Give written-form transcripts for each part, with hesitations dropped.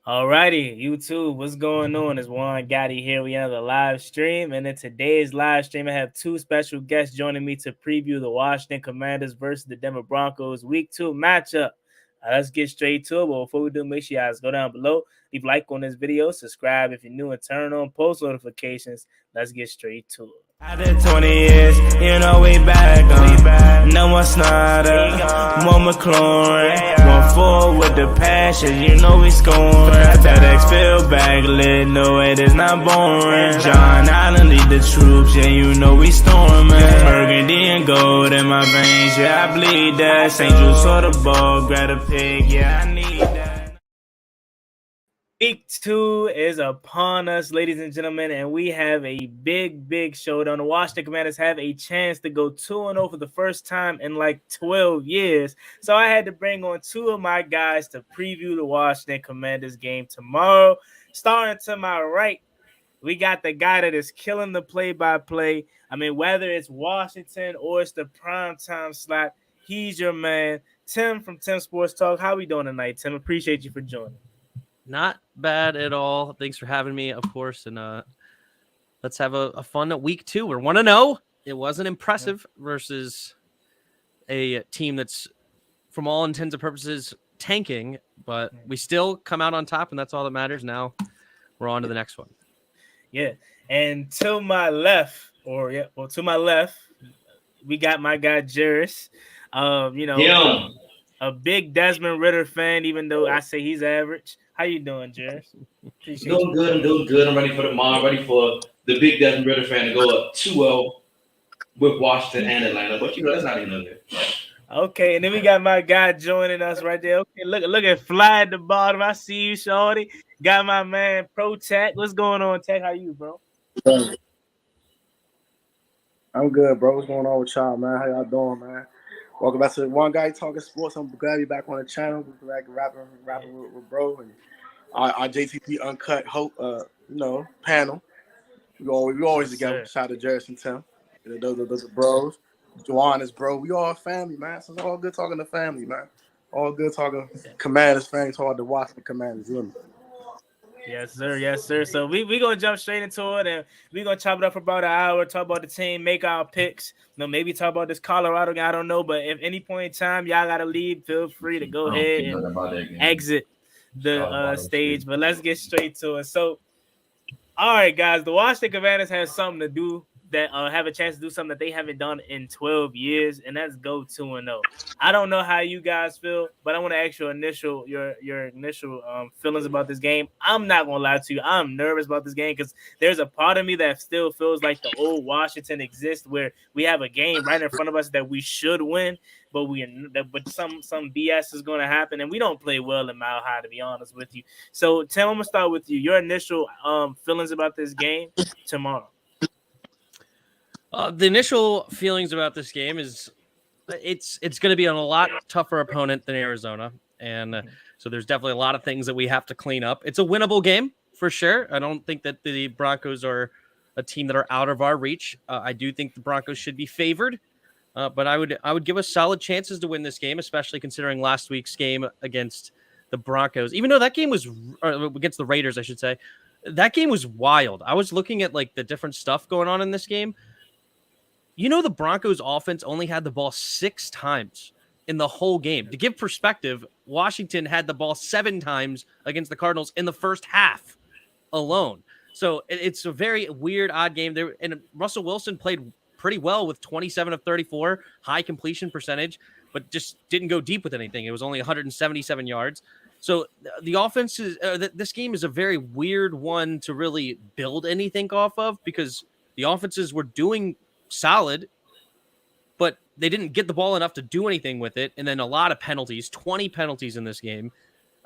Alrighty, YouTube, what's going on? It's Juan Gotti here. We have a live stream, and in today's live stream, I have two special guests joining me to preview the Washington Commanders versus the Denver Broncos Week 2 matchup. Let's get straight to it. But before we do, make sure you guys go down below, leave a like on this video, subscribe if you're new, and turn on post notifications. Let's get straight to it. After 20 years, you know we back on. No more Snyder, more McLaurin. One forward with the passion, you know we scoring. FedEx field bag lit, no it is not boring. John Allen lead the troops, yeah you know we storming. Burgundy and gold in my veins, yeah I bleed that. St. Jude saw the ball, grab a pig, yeah I need that. Week 2 is upon us, ladies and gentlemen, and we have a big showdown. The Washington Commanders have a chance to go 2-0 for the first time in like 12 years. So I had to bring on two of my guys to preview the Washington Commanders game tomorrow. Starting to my right, we got the guy that is killing the play-by-play. I mean, whether it's Washington or it's the primetime slot, he's your man, Tim from Tim Sports Talk. How we doing tonight, Tim? Appreciate you for joining. Not bad at all. Thanks for having me, of course. And let's have a fun week 2. We're 1-0. It wasn't impressive versus a team that's, from all intents and purposes, tanking. But we still come out on top, and that's all that matters. Now we're on to the next one. Yeah. And to my left, to my left, we got my guy Juris. A big Desmond Ritter fan, even though I say he's average. How you doing, Juris? Doing good. I'm ready for tomorrow. I'm ready for the big Desmond Ritter fan to go up 2-0 with Washington and Atlanta. But that's not even there. Okay, and then we got my guy joining us right there. Okay, look at Fly at the bottom. I see you, shorty. Got my man Pro Tech. What's going on, Tech? How you, bro? I'm good, bro. What's going on with y'all, man? How y'all doing, man? Welcome back to One Guy Talking Sports. I'm glad to be back on the channel. We're back rapping with bro and our JTP Uncut panel. We always together. Sir. Shout out to Jerris and Tim. Those are bros. Juan is bro. We all family, man. So it's all good talking to family, man. All good talking Commanders fans, talking to Washington Commanders. You know? Yes, sir. So we gonna jump straight into it, and we gonna chop it up for about an hour, talk about the team, make our picks. Maybe talk about this Colorado game. I don't know, but if any point in time y'all gotta leave, feel free to go ahead and exit the stage. But let's get straight to it. So, all right, guys, the Washington Commanders have something to do that have a chance to do something that they haven't done in 12 years, and that's go 2-0. I don't know how you guys feel, but I want to ask your initial feelings about this game. I'm not gonna lie to you, I'm nervous about this game because there's a part of me that still feels like the old Washington exists, where we have a game right in front of us that we should win, but some BS is going to happen, and we don't play well in Mile High, to be honest with you. So, Tim, I'm gonna start with you. Your initial feelings about this game tomorrow. The initial feelings about this game is it's going to be on a lot tougher opponent than Arizona. And so there's definitely a lot of things that we have to clean up. It's a winnable game for sure. I don't think that the Broncos are a team that are out of our reach. I do think the Broncos should be favored, but I would give us solid chances to win this game, especially considering last week's game against the Broncos. Even though that game was against the Raiders, I should say, that game was wild. I was looking at like the different stuff going on in this game. You know, the Broncos offense only had the ball 6 times in the whole game. To give perspective, Washington had the ball 7 times against the Cardinals in the first half alone. So it's a very weird, odd game there. And Russell Wilson played pretty well with 27 of 34, high completion percentage, but just didn't go deep with anything. It was only 177 yards. So the offense is this game is a very weird one to really build anything off of, because the offenses were doing solid, but they didn't get the ball enough to do anything with it. And then a lot of penalties, 20 penalties in this game,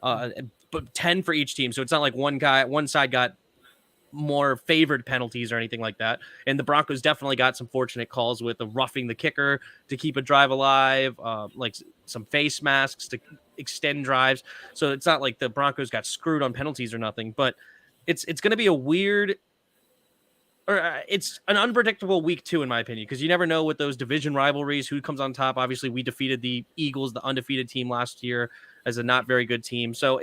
but 10 for each team. So it's not like one side got more favored penalties or anything like that. And the Broncos definitely got some fortunate calls with the roughing the kicker to keep a drive alive, like some face masks to extend drives. So it's not like the Broncos got screwed on penalties or nothing, but it's going to be a weird, or it's an unpredictable week 2, in my opinion, because you never know with those division rivalries, who comes on top. Obviously, we defeated the Eagles, the undefeated team last year, as a not very good team. So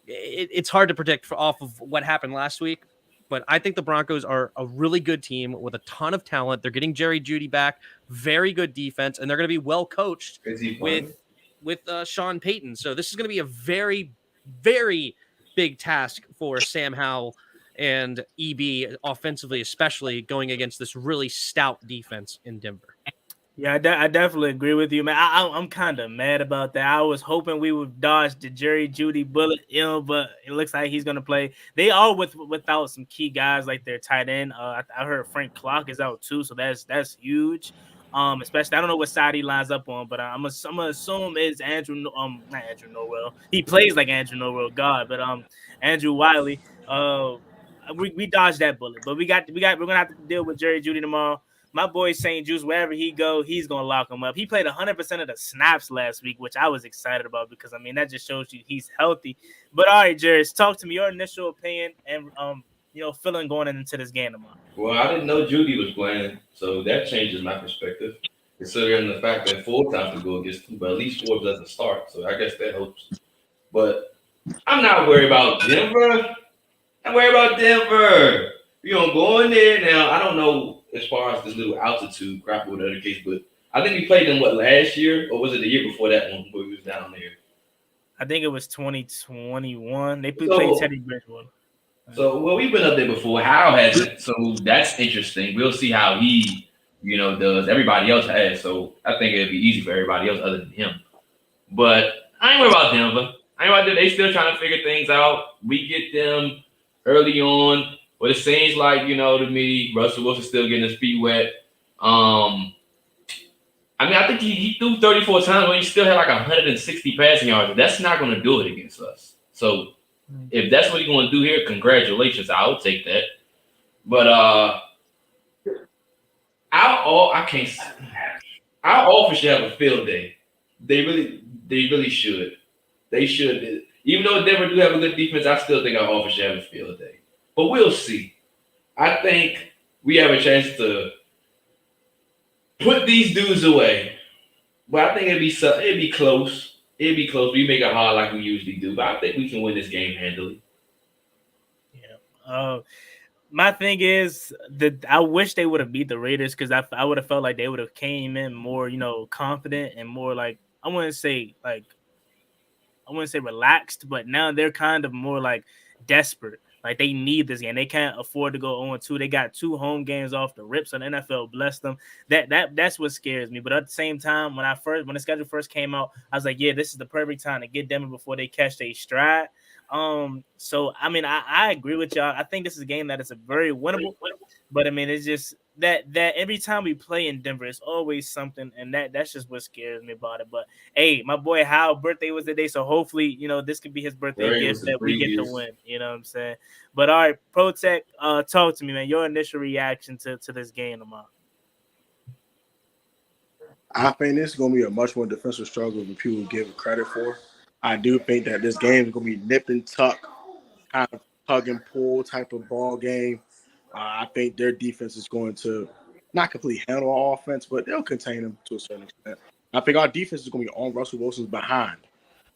it's hard to predict off of what happened last week. But I think the Broncos are a really good team with a ton of talent. They're getting Jerry Jeudy back, very good defense, and they're going to be well coached Is he playing? with Sean Payton. So this is going to be a very, very big task for Sam Howell and EB offensively, especially going against this really stout defense in Denver. Yeah, I definitely agree with you, man. I'm kind of mad about that. I was hoping we would dodge the Jerry Jeudy bullet, but it looks like he's gonna play. They are without some key guys like their tight end. I heard Frank Clark is out too, so that's huge. Especially I don't know what side he lines up on, but I'm gonna assume it's Andrew. Not Andrew Norwell. He plays like Andrew Norwell, God, but Andrew Wiley. We dodged that bullet, but we're gonna have to deal with Jerry Jeudy tomorrow. My boy St. Juice, wherever he go, he's gonna lock him up. He played 100% of the snaps last week, which I was excited about because I mean that just shows you he's healthy. But all right, Jared, talk to me your initial opinion and feeling going into this game tomorrow. Well, I didn't know Judy was playing, so that changes my perspective. Considering the fact that 4 times to go against 2, but at least 4 doesn't start, so I guess that helps. But I'm not worried about Denver. I'm worried about Denver. We're gonna go in there now. I don't know as far as this little altitude crap or whatever the case, but I think we played them last year, or was it the year before that one where we was down there? I think it was 2021. They played Teddy Bridgewater. So we've been up there before. Hal hasn't, so that's interesting. We'll see how he, does. Everybody else has, so I think it'd be easy for everybody else other than him. But I ain't worried about Denver. I ain't worried about them. They still trying to figure things out. We get them early on. But it seems like, to me, Russell Wilson's still getting his feet wet. I think he threw 34 times, but he still had like 160 passing yards. That's not going to do it against us. So if that's what he's going to do here, congratulations. I'll take that. But our offense should have a field day. They really should. They should. Even though Denver do have a good defense, I still think our offense should have a field day. But we'll see. I think we have a chance to put these dudes away. But I think it'd be close. It'd be close. We make it hard like we usually do. But I think we can win this game handily. Yeah. My thing is that I wish they would have beat the Raiders because I would have felt like they would have came in more, confident and more like I wouldn't say relaxed, but now they're kind of more like desperate. Like they need this game. They can't afford to go 0-2. They got 2 home games off the rips, and the NFL bless them. That's what scares me. But at the same time, when the schedule first came out, I was like, yeah, this is the perfect time to get Denver before they catch their stride. So I mean, I agree with y'all. I think this is a game that is a very winnable, but I mean, it's just that every time we play in Denver, it's always something, and that's just what scares me about it. But hey, my boy Hal's birthday was today, so hopefully, this could be his birthday gift that we get to win. You know what I'm saying? But all right, ProTech, talk to me, man. Your initial reaction to this game tomorrow. I think this is going to be a much more defensive struggle than people give it credit for. I do think that this game is going to be nip and tuck, kind of tug and pull type of ball game. I think their defense is going to not completely handle our offense, but they'll contain them to a certain extent. I think our defense is going to be on Russell Wilson's behind.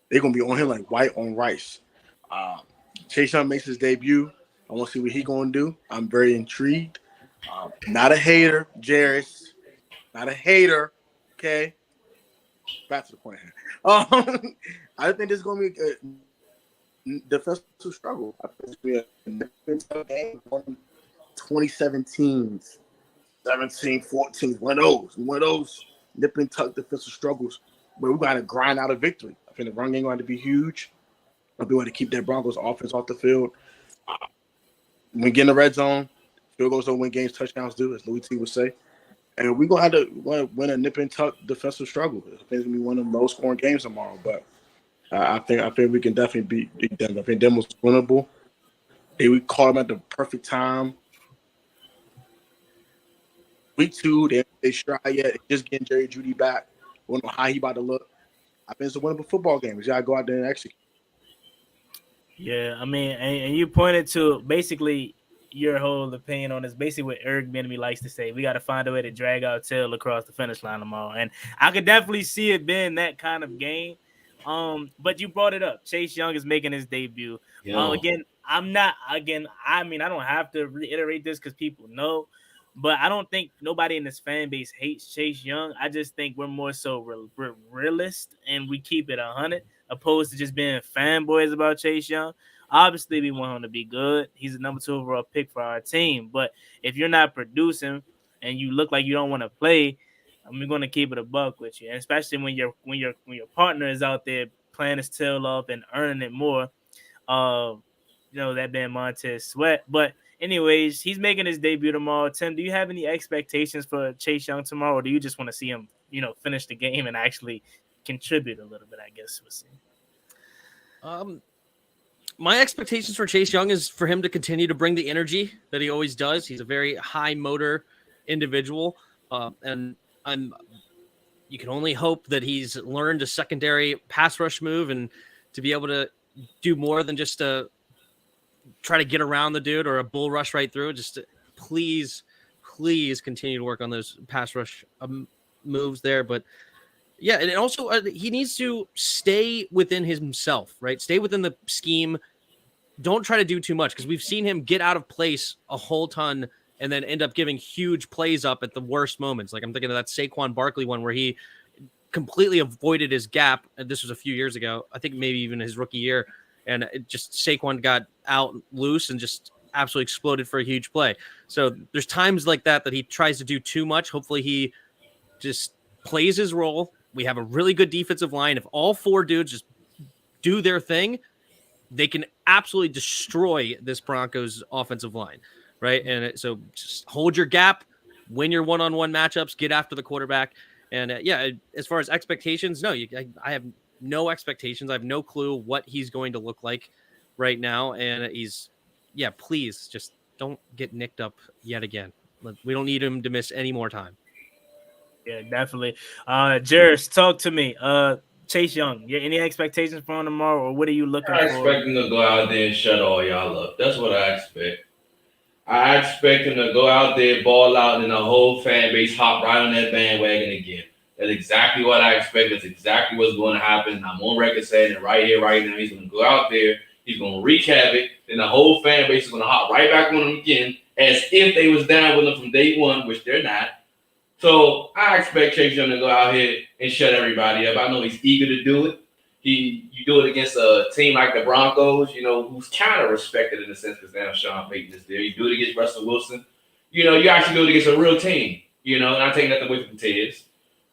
They're going to be on him like white on rice. Chase Young makes his debut. I want to see what he's going to do. I'm very intrigued. Not a hater, Jarris. Not a hater, okay? Back to the point here. I think this is going to be a defensive struggle. I think it's going to be a defensive game. 2017, 17, 14, one of those nip and tuck defensive struggles where we got to grind out a victory. I think the run game going to be huge. I'll be able to keep that Broncos offense off the field. When we get in the red zone, field goals don't win games, touchdowns do, as Louis T would say. And we're going to have to win a nip and tuck defensive struggle. I think it's going to be one of the low scoring games tomorrow. But I think we can definitely beat them. I think them was winnable. We caught them at the perfect time. Week 2, they stride yet. Just getting Jerry Jeudy back. We don't know how he about to look. I think it's a winnable football game. You got to go out there and execute. Yeah, I mean, and you pointed to basically your whole opinion on this. Basically what Eric Bieniemy likes to say. We got to find a way to drag our tail across the finish line tomorrow. And I could definitely see it being that kind of game. But you brought it up. Chase Young is making his debut. Yo. Again, I mean, I don't have to reiterate this because people know, but I don't think nobody in this fan base hates Chase Young. I just think we're more so realist and we keep it 100 opposed to just being fanboys about Chase Young. Obviously, we want him to be good. He's a number 2 overall pick for our team. But if you're not producing and you look like you don't want to play, I'm going to keep it a buck with you, and especially when your partner is out there playing his tail off and earning it more. That being Montez Sweat. But anyways, he's making his debut tomorrow. Tim, do you have any expectations for Chase Young tomorrow, or do you just want to see him, finish the game and actually contribute a little bit? I guess we'll see. My expectations for Chase Young is for him to continue to bring the energy that he always does. He's a very high motor individual, and you can only hope that he's learned a secondary pass rush move and to be able to do more than just try to get around the dude or a bull rush right through. Just please continue to work on those pass rush moves there. But yeah, and also he needs to stay within himself, right? Stay within the scheme. Don't try to do too much because we've seen him get out of place a whole ton and then end up giving huge plays up at the worst moments. Like I'm thinking of that Saquon Barkley one where he completely avoided his gap. And this was a few years ago. I think maybe even his rookie year. And it just Saquon got out loose and just absolutely exploded for a huge play. So there's times like that he tries to do too much. Hopefully he just plays his role. We have a really good defensive line. If all 4 dudes just do their thing, they can absolutely destroy this Broncos offensive line, right? And so just hold your gap, win your one-on-one matchups, get after the quarterback. And as far as expectations, no, I have no expectations. I have no clue what he's going to look like right now. And please just don't get nicked up yet again. We don't need him to miss any more time. Yeah, definitely. Jairus, talk to me. Chase Young, any expectations for him tomorrow, or what are you looking for? I expect him to go out there and shut all y'all up. That's what I expect. I expect him to go out there, ball out, and the whole fan base hop right on that bandwagon again. That's exactly what I expect. That's exactly what's going to happen. I'm on record saying it right here, right now. He's going to go out there. He's going to wreak havoc. Then the whole fan base is going to hop right back on him again as if they was down with him from day one, which they're not. So I expect Chase Young to go out here and shut everybody up. I know he's eager to do it. You do it against a team like the Broncos, who's kind of respected in a sense because now Sean Payton is there. You do it against Russell Wilson. You actually do it against a real team, and I take nothing away from Tez.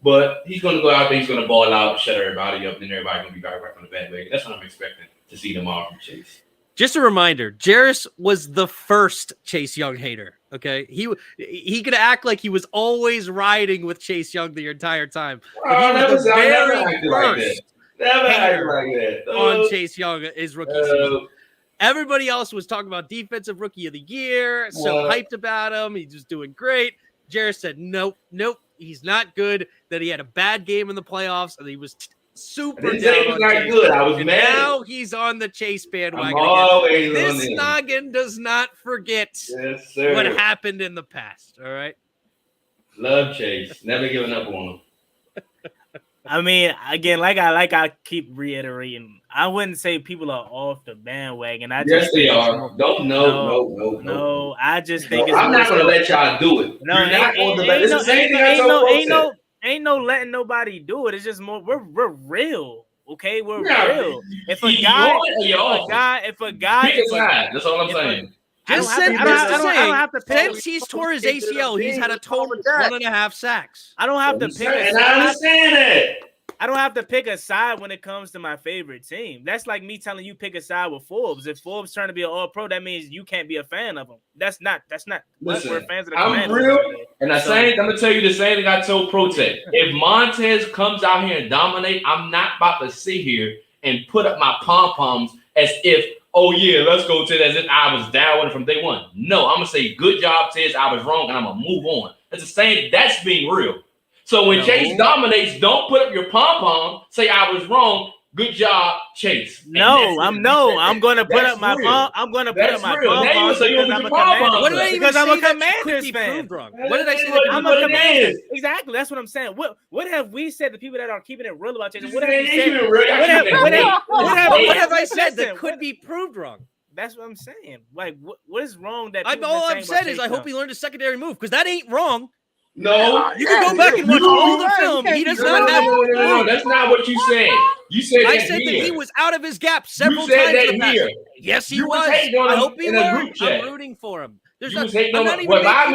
But he's going to go out there, he's going to ball out and shut everybody up, and then everybody's going to be back on the bandwagon. That's what I'm expecting to see tomorrow from Chase. Just a reminder, Jairus was the first Chase Young hater, okay? He could act like he was always riding with Chase Young the entire time. But he was the very first hater on Chase Young his rookie season. Everybody else was talking about defensive rookie of the year, so hyped about him. He's just doing great. Jairus said, nope, he's not good, that he had a bad game in the playoffs, and he was super down on Chase. Good. I was mad. Now he's on the Chase bandwagon. This noggin does not forget what happened in the past. All right. Love Chase. Never giving up on him. I mean, again, like I keep reiterating, I wouldn't say people are off the bandwagon. Yes, they are. No. I just think I'm not going to let y'all do it. No, ain't no letting nobody do it. It's just more we're real. Okay, we're real. If a guy, that's all I'm saying. Since he's tore his ACL, he's had a total of 1.5 sacks. I don't have to pick and I understand it. I don't have to pick a side when it comes to my favorite team. That's like me telling you pick a side with Forbes. If Forbes trying to be an all-pro, that means you can't be a fan of him. That's not. Listen, we're fans of the I'm real, and I'm gonna tell you the same thing I told Protect. If Montez comes out here and dominate, I'm not about to sit here and put up my pom-poms as if, oh yeah, let's go to it as if I was down with it from day one. No, I'm gonna say good job, Tez. I was wrong, and I'm gonna move on. That's the same. That's being real. So when Chase dominates, don't put up your pom-pom, say I was wrong, good job, Chase. No, I'm going to put up my palm. I'm going to put up my palm because I'm a Commander. What did I even Because I'm say a that Commanders could be fan. proved wrong? What did I say? I'm a Commanders. Exactly. That's what I'm saying. What have we said? The people that are keeping it real about Chase. What have we said? What have I said that could be proved wrong? That's what I'm saying. Like, what is wrong that all I've said is I hope he learned a secondary move because that ain't wrong. No, you can go back and watch all the film. He does not have. No. That's not what you said. You said I said that he was out of his gap several times. Here. Yes, he was. I hope he learned. I'm rooting for him. There's what I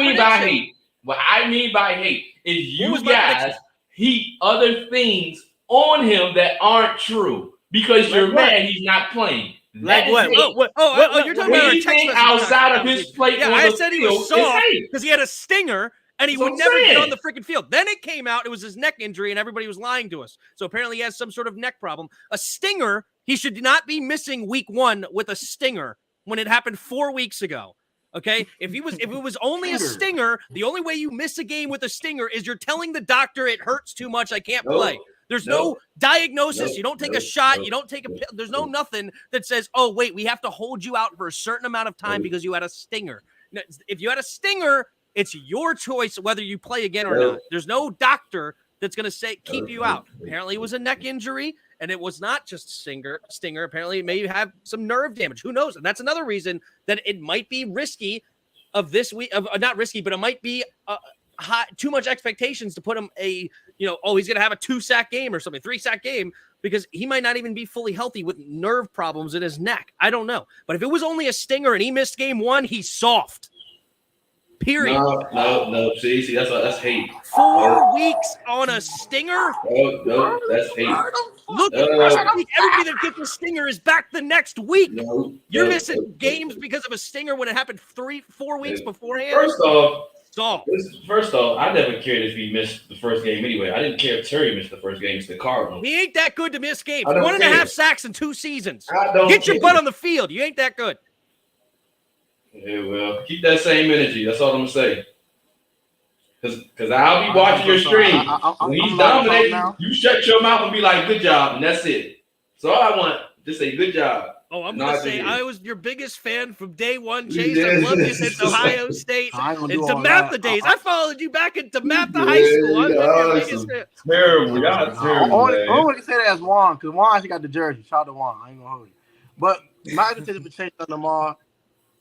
mean by hate is you guys heap other things on him that aren't true because you're mad he's not playing. Like what? You're talking about anything outside of his plate. Yeah, I said he was soft because he had a stinger and he would never get on the freaking field. Then it came out it was his neck injury and everybody was lying to us. So apparently he has some sort of neck problem. A stinger, he should not be missing week 1 with a stinger when it happened 4 weeks ago. Okay, if it was only a stinger, the only way you miss a game with a stinger is you're telling the doctor it hurts too much, I can't play. There's no diagnosis. You don't take a shot. You don't take a pill. There's no nothing that says, oh, wait, we have to hold you out for a certain amount of time because you had a stinger. If you had a stinger, it's your choice whether you play again or not. There's no doctor that's going to say keep you out. Apparently, it was a neck injury, and it was not just stinger. Apparently, it may have some nerve damage. Who knows? And that's another reason that it might be risky of this week. Not risky, but it might be too much expectations to put him he's going to have a 2-sack game or something, 3-sack game, because he might not even be fully healthy with nerve problems in his neck. I don't know. But if it was only a stinger and he missed game 1, he's soft. Period. No. See, that's hate. 4 weeks on a stinger? No, that's hate. Look, everybody that gets a stinger is back the next week. You're missing games because of a stinger when it happened 3-4 weeks beforehand. First off, I never cared if he missed the first game anyway. I didn't care if Terry missed the first game. It's the Cardinals. He ain't that good to miss games. 1.5 sacks in 2 seasons. Get your butt on the field. You ain't that good. Yeah, well, keep that same energy. That's all I'm gonna say. Because I'll be watching your stream. When he's dominating, you shut your mouth and be like, good job, and that's it. So all I want, just say good job. Oh, I'm going to say I was your biggest fan from day one, Chase. I love you since Ohio State. And DeMatha days. I followed you back in DeMatha High School. I'm your biggest fan. Terrible. Y'all terrible, I only can say that as Juan, because Juan actually got the jersey. Shout out to Juan. I ain't going to hold you. But my expectation for Chase Lamar,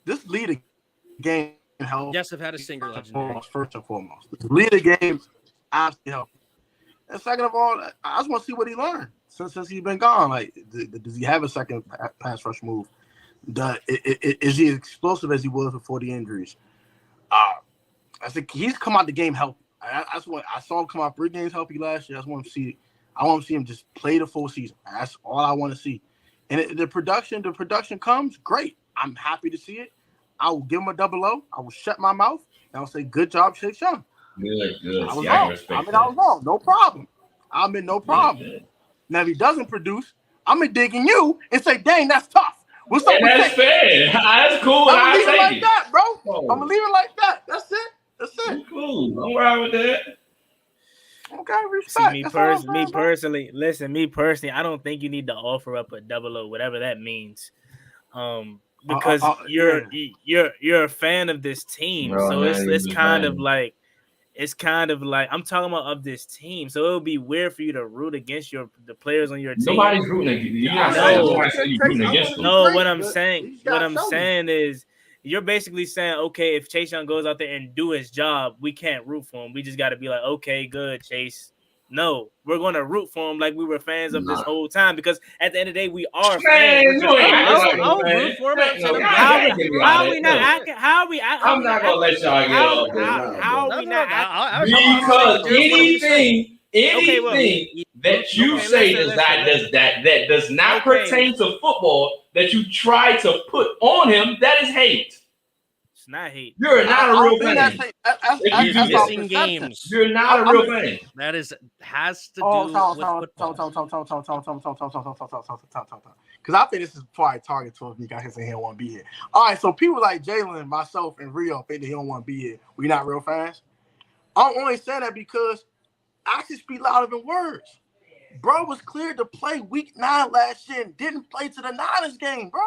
this lead a game help. Yes, I've had a single legendary. First and foremost. The lead a game absolutely help. And second of all, I just want to see what he learned since he's been gone. Like, does he have a second pass rush move? Is he as explosive as he was before the injuries? I think he's come out the game healthy. I saw him come out 3 games healthy last year. I just want to see. I want to see him just play the full season. That's all I want to see. And the production comes great. I'm happy to see it. I will give him a 0. I will shut my mouth and I'll say, "Good job, Chase Young." Good. I was wrong. No problem. I'm in no problem. Now, if he doesn't produce, I'm gonna dig in you and say, "Dang, that's tough." What's up? That's fair. That's cool. I'm gonna leave it like that, bro. I'm gonna leave it like that. That's it. Cool. Don't worry with that. Okay, respect. See, me personally, I don't think you need to offer up a 0, whatever that means. Because you're a fan of this team, so it's kind of like I'm talking about of this team. So it would be weird for you to root against the players on your team. Nobody's rooting against you. You're rooting against them. No, what I'm saying is you're basically saying, okay, if Chase Young goes out there and do his job, we can't root for him. We just got to be like, okay, good, Chase. No, we're going to root for him like we were fans of this whole time, because at the end of the day, we are fans. I'll root for him. How are we not acting? I'm not going to let y'all get off there. How are we not acting? Because anything that you say that does not pertain to football that you try to put on him, that is hate. It's not hate. You're not a real fan. You're missing games. You're not a real fan. That has to do with football. Because I think this is probably target towards me guys saying he don't want to be here. All right, so people like Jalen, myself, and Rio think that he don't want to be here. We not real fans. I'm only saying that because actions speak louder than words. Bro was cleared to play week 9 last year and didn't play to the Niners game, bro.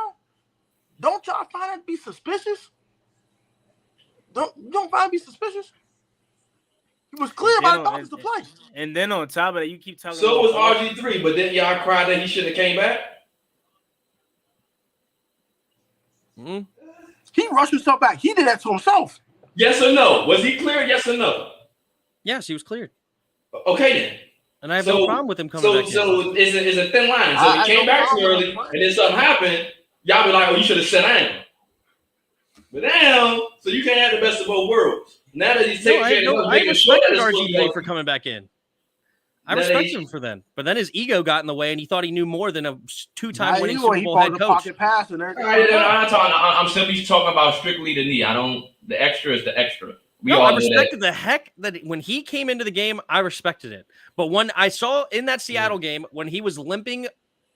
Don't y'all find it to be suspicious? Don't find it to be suspicious? He was clear by the doctors to play. And then on top of that, you keep talking So about was RG3, but then y'all cried that he should have came back? Mm-hmm. He rushed himself back. He did that to himself. Yes or no? Was he cleared? Yes or no? Yes, he was cleared. Okay then. And I have no problem with him coming back. So it's a thin line. So he came back too early, and then something happened. Y'all be like, oh, you should have sat down. But now, so you can't have the best of both worlds. Now that he's taking care of I respected RG3 for coming back in. I respect him for that. But then his ego got in the way, and he thought he knew more than a 2-time winning Super Bowl head coach. I'm simply talking about strictly the knee. The extra is the extra. I respected the heck that when he came into the game, I respected it. But when I saw in that Seattle game, when he was limping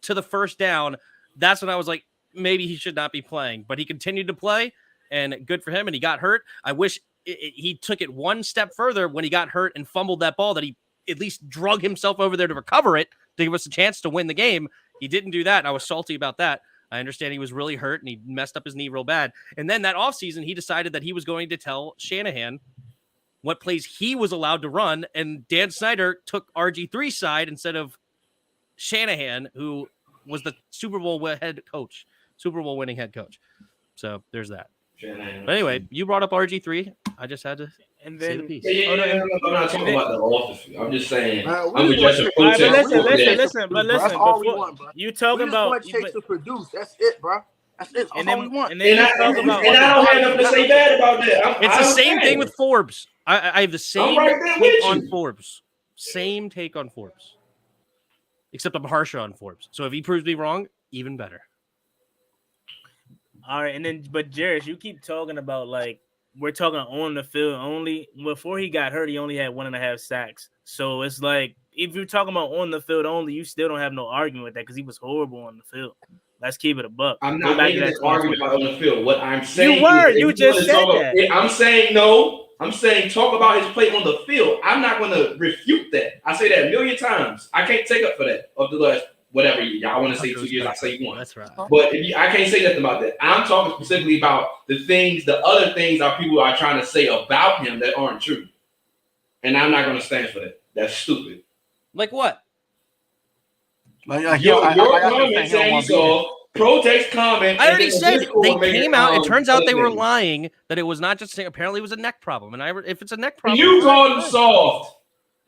to the first down, that's when I was like, maybe he should not be playing. But he continued to play, and good for him, and he got hurt. I wish he took it one step further when he got hurt and fumbled that ball, that he at least drug himself over there to recover it to give us a chance to win the game. He didn't do that, and I was salty about that. I understand he was really hurt and he messed up his knee real bad. And then that offseason, he decided that he was going to tell Shanahan what plays he was allowed to run. And Dan Snyder took RG3's side instead of Shanahan, who was the Super Bowl winning head coach. So there's that. But anyway, you brought up RG3. I just had to say the piece. I'm not talking about the office. I'm just saying. Listen. That's all we want, bro. You talking about Chase to produce? That's it, bro. That's it. That's all we want. And I don't have nothing to say bad about that. It's the same thing with Forbes. I have the same take on Forbes. Same take on Forbes. Except I'm harsher on Forbes. So if he proves me wrong, even better. All right, but Jarris, you keep talking about like we're talking on the field only. Before he got hurt, he only had 1.5 sacks. So it's like if you're talking about on the field only, you still don't have no argument with that because he was horrible on the field. Let's keep it a buck. I'm not making an argument about on the field. What I'm saying, you just said that. I'm saying no. I'm saying talk about his play on the field. I'm not going to refute that. I say that a million times. I can't take up for that of the last. Whatever y'all want to say 2 years, I say 1. That's right. But I can't say nothing about that. I'm talking specifically about the other things that people are trying to say about him that aren't true. And I'm not going to stand for that. That's stupid. Like what? Your comment saying he saw Protex comment. I already said they came out. It turns out they were lying that it was not just apparently it was a neck problem. And if it's a neck problem, you called him soft.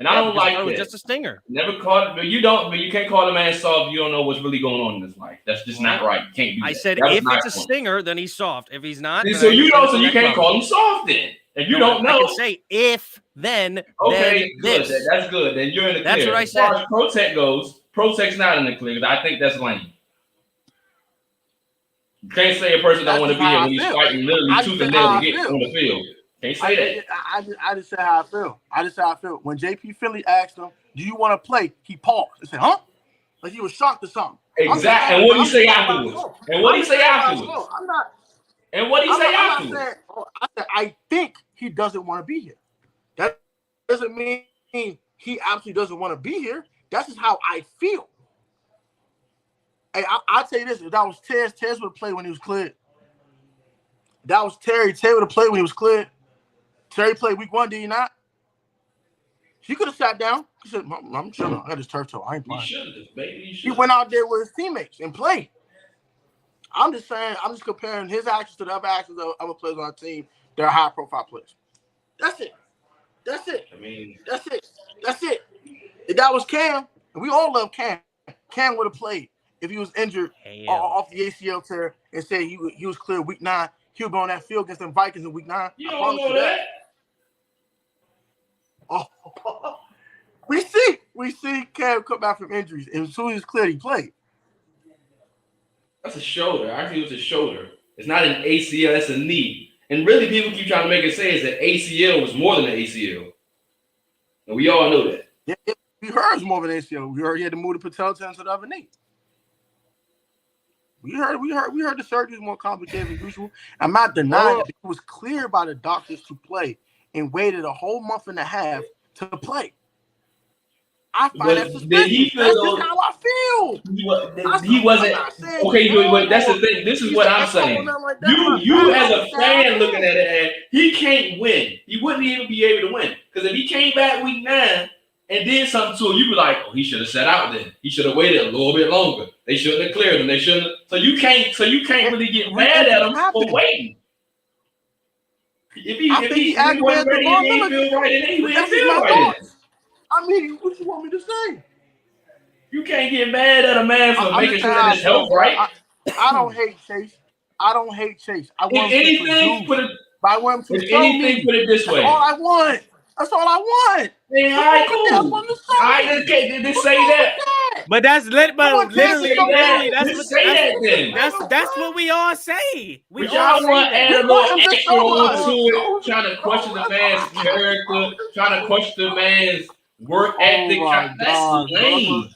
And I don't like it. Was just a stinger. Never called, but you don't. But you can't call a man soft. You don't know what's really going on in his life. That's just not right. You can't do that. I said if it's a stinger, then he's soft. If he's not, so you know, so you can't call him soft then. If you don't know, I can say if then. Okay, then good. That's good. Then you're in the clear. That's what I said. As far as Protect goes, Protect's not in the clear. I think that's lame. You can't say a person don't want to be here when he's fighting literally tooth and nail to get on the field. Can't say that. I just said how I feel. When JP Philly asked him, "Do you want to play?" He paused. He said, "Huh?" Like he was shocked or something. Exactly. And what did he say afterwards? I'm I said, I think he doesn't want to be here. That doesn't mean he absolutely doesn't want to be here. That's just how I feel. Hey, I'll tell you this. If that was Tez would have played when he was cleared. That was Terry. Terry would have played when he was cleared. Terry played week 1, did he not? He could have sat down. He said, I'm chilling. I got his turf toe. I ain't playing. He went out there with his teammates and played. I'm just saying, I'm just comparing his actions to the other actions of other players on our team that are high-profile players. That's it. That's it. If that was Cam, and we all love Cam, Cam would have played if he was injured off the ACL tear and said he was clear week 9. He'll go on that field against the Vikings in week 9. You don't know that. Oh, we see Cam come back from injuries, and as soon as he's cleared, he played. That's a shoulder. Actually, it was a shoulder. It's not an ACL. That's a knee. And really, people keep trying to make it say is that ACL was more than an ACL. And we all know that. Yeah, we heard it was more than an ACL. We heard he had to move the patella tendon to the other knee. We heard the surgery was more complicated than usual. I'm not denying that it was cleared by the doctors to play and waited a whole month and a half to play. I find that suspicious. That's just how I feel. He wasn't okay. But that's the thing. This is what I'm saying. You as a fan looking at it, he can't win. He wouldn't even be able to win because if he came back week 9 and did something to him, you'd be like, oh, he should have sat out then. He should have waited a little bit longer. They shouldn't have cleared him. They shouldn't. So you can't really get mad at him for waiting. If he wasn't ready and he didn't feel right, then he wouldn't feel right. I mean, what you want me to say? You can't get mad at a man for making sure that his health right. I don't hate Chase. I want him anything, to produce. I want him to show me. Put it this way. That's all I want. That's all I want. Man, all right, cool. All right, just say that. But that's literally that's that's what we all say. We all all want to add a little extra onto it, trying to question the man's character, trying to question the man's work ethic. That's lame.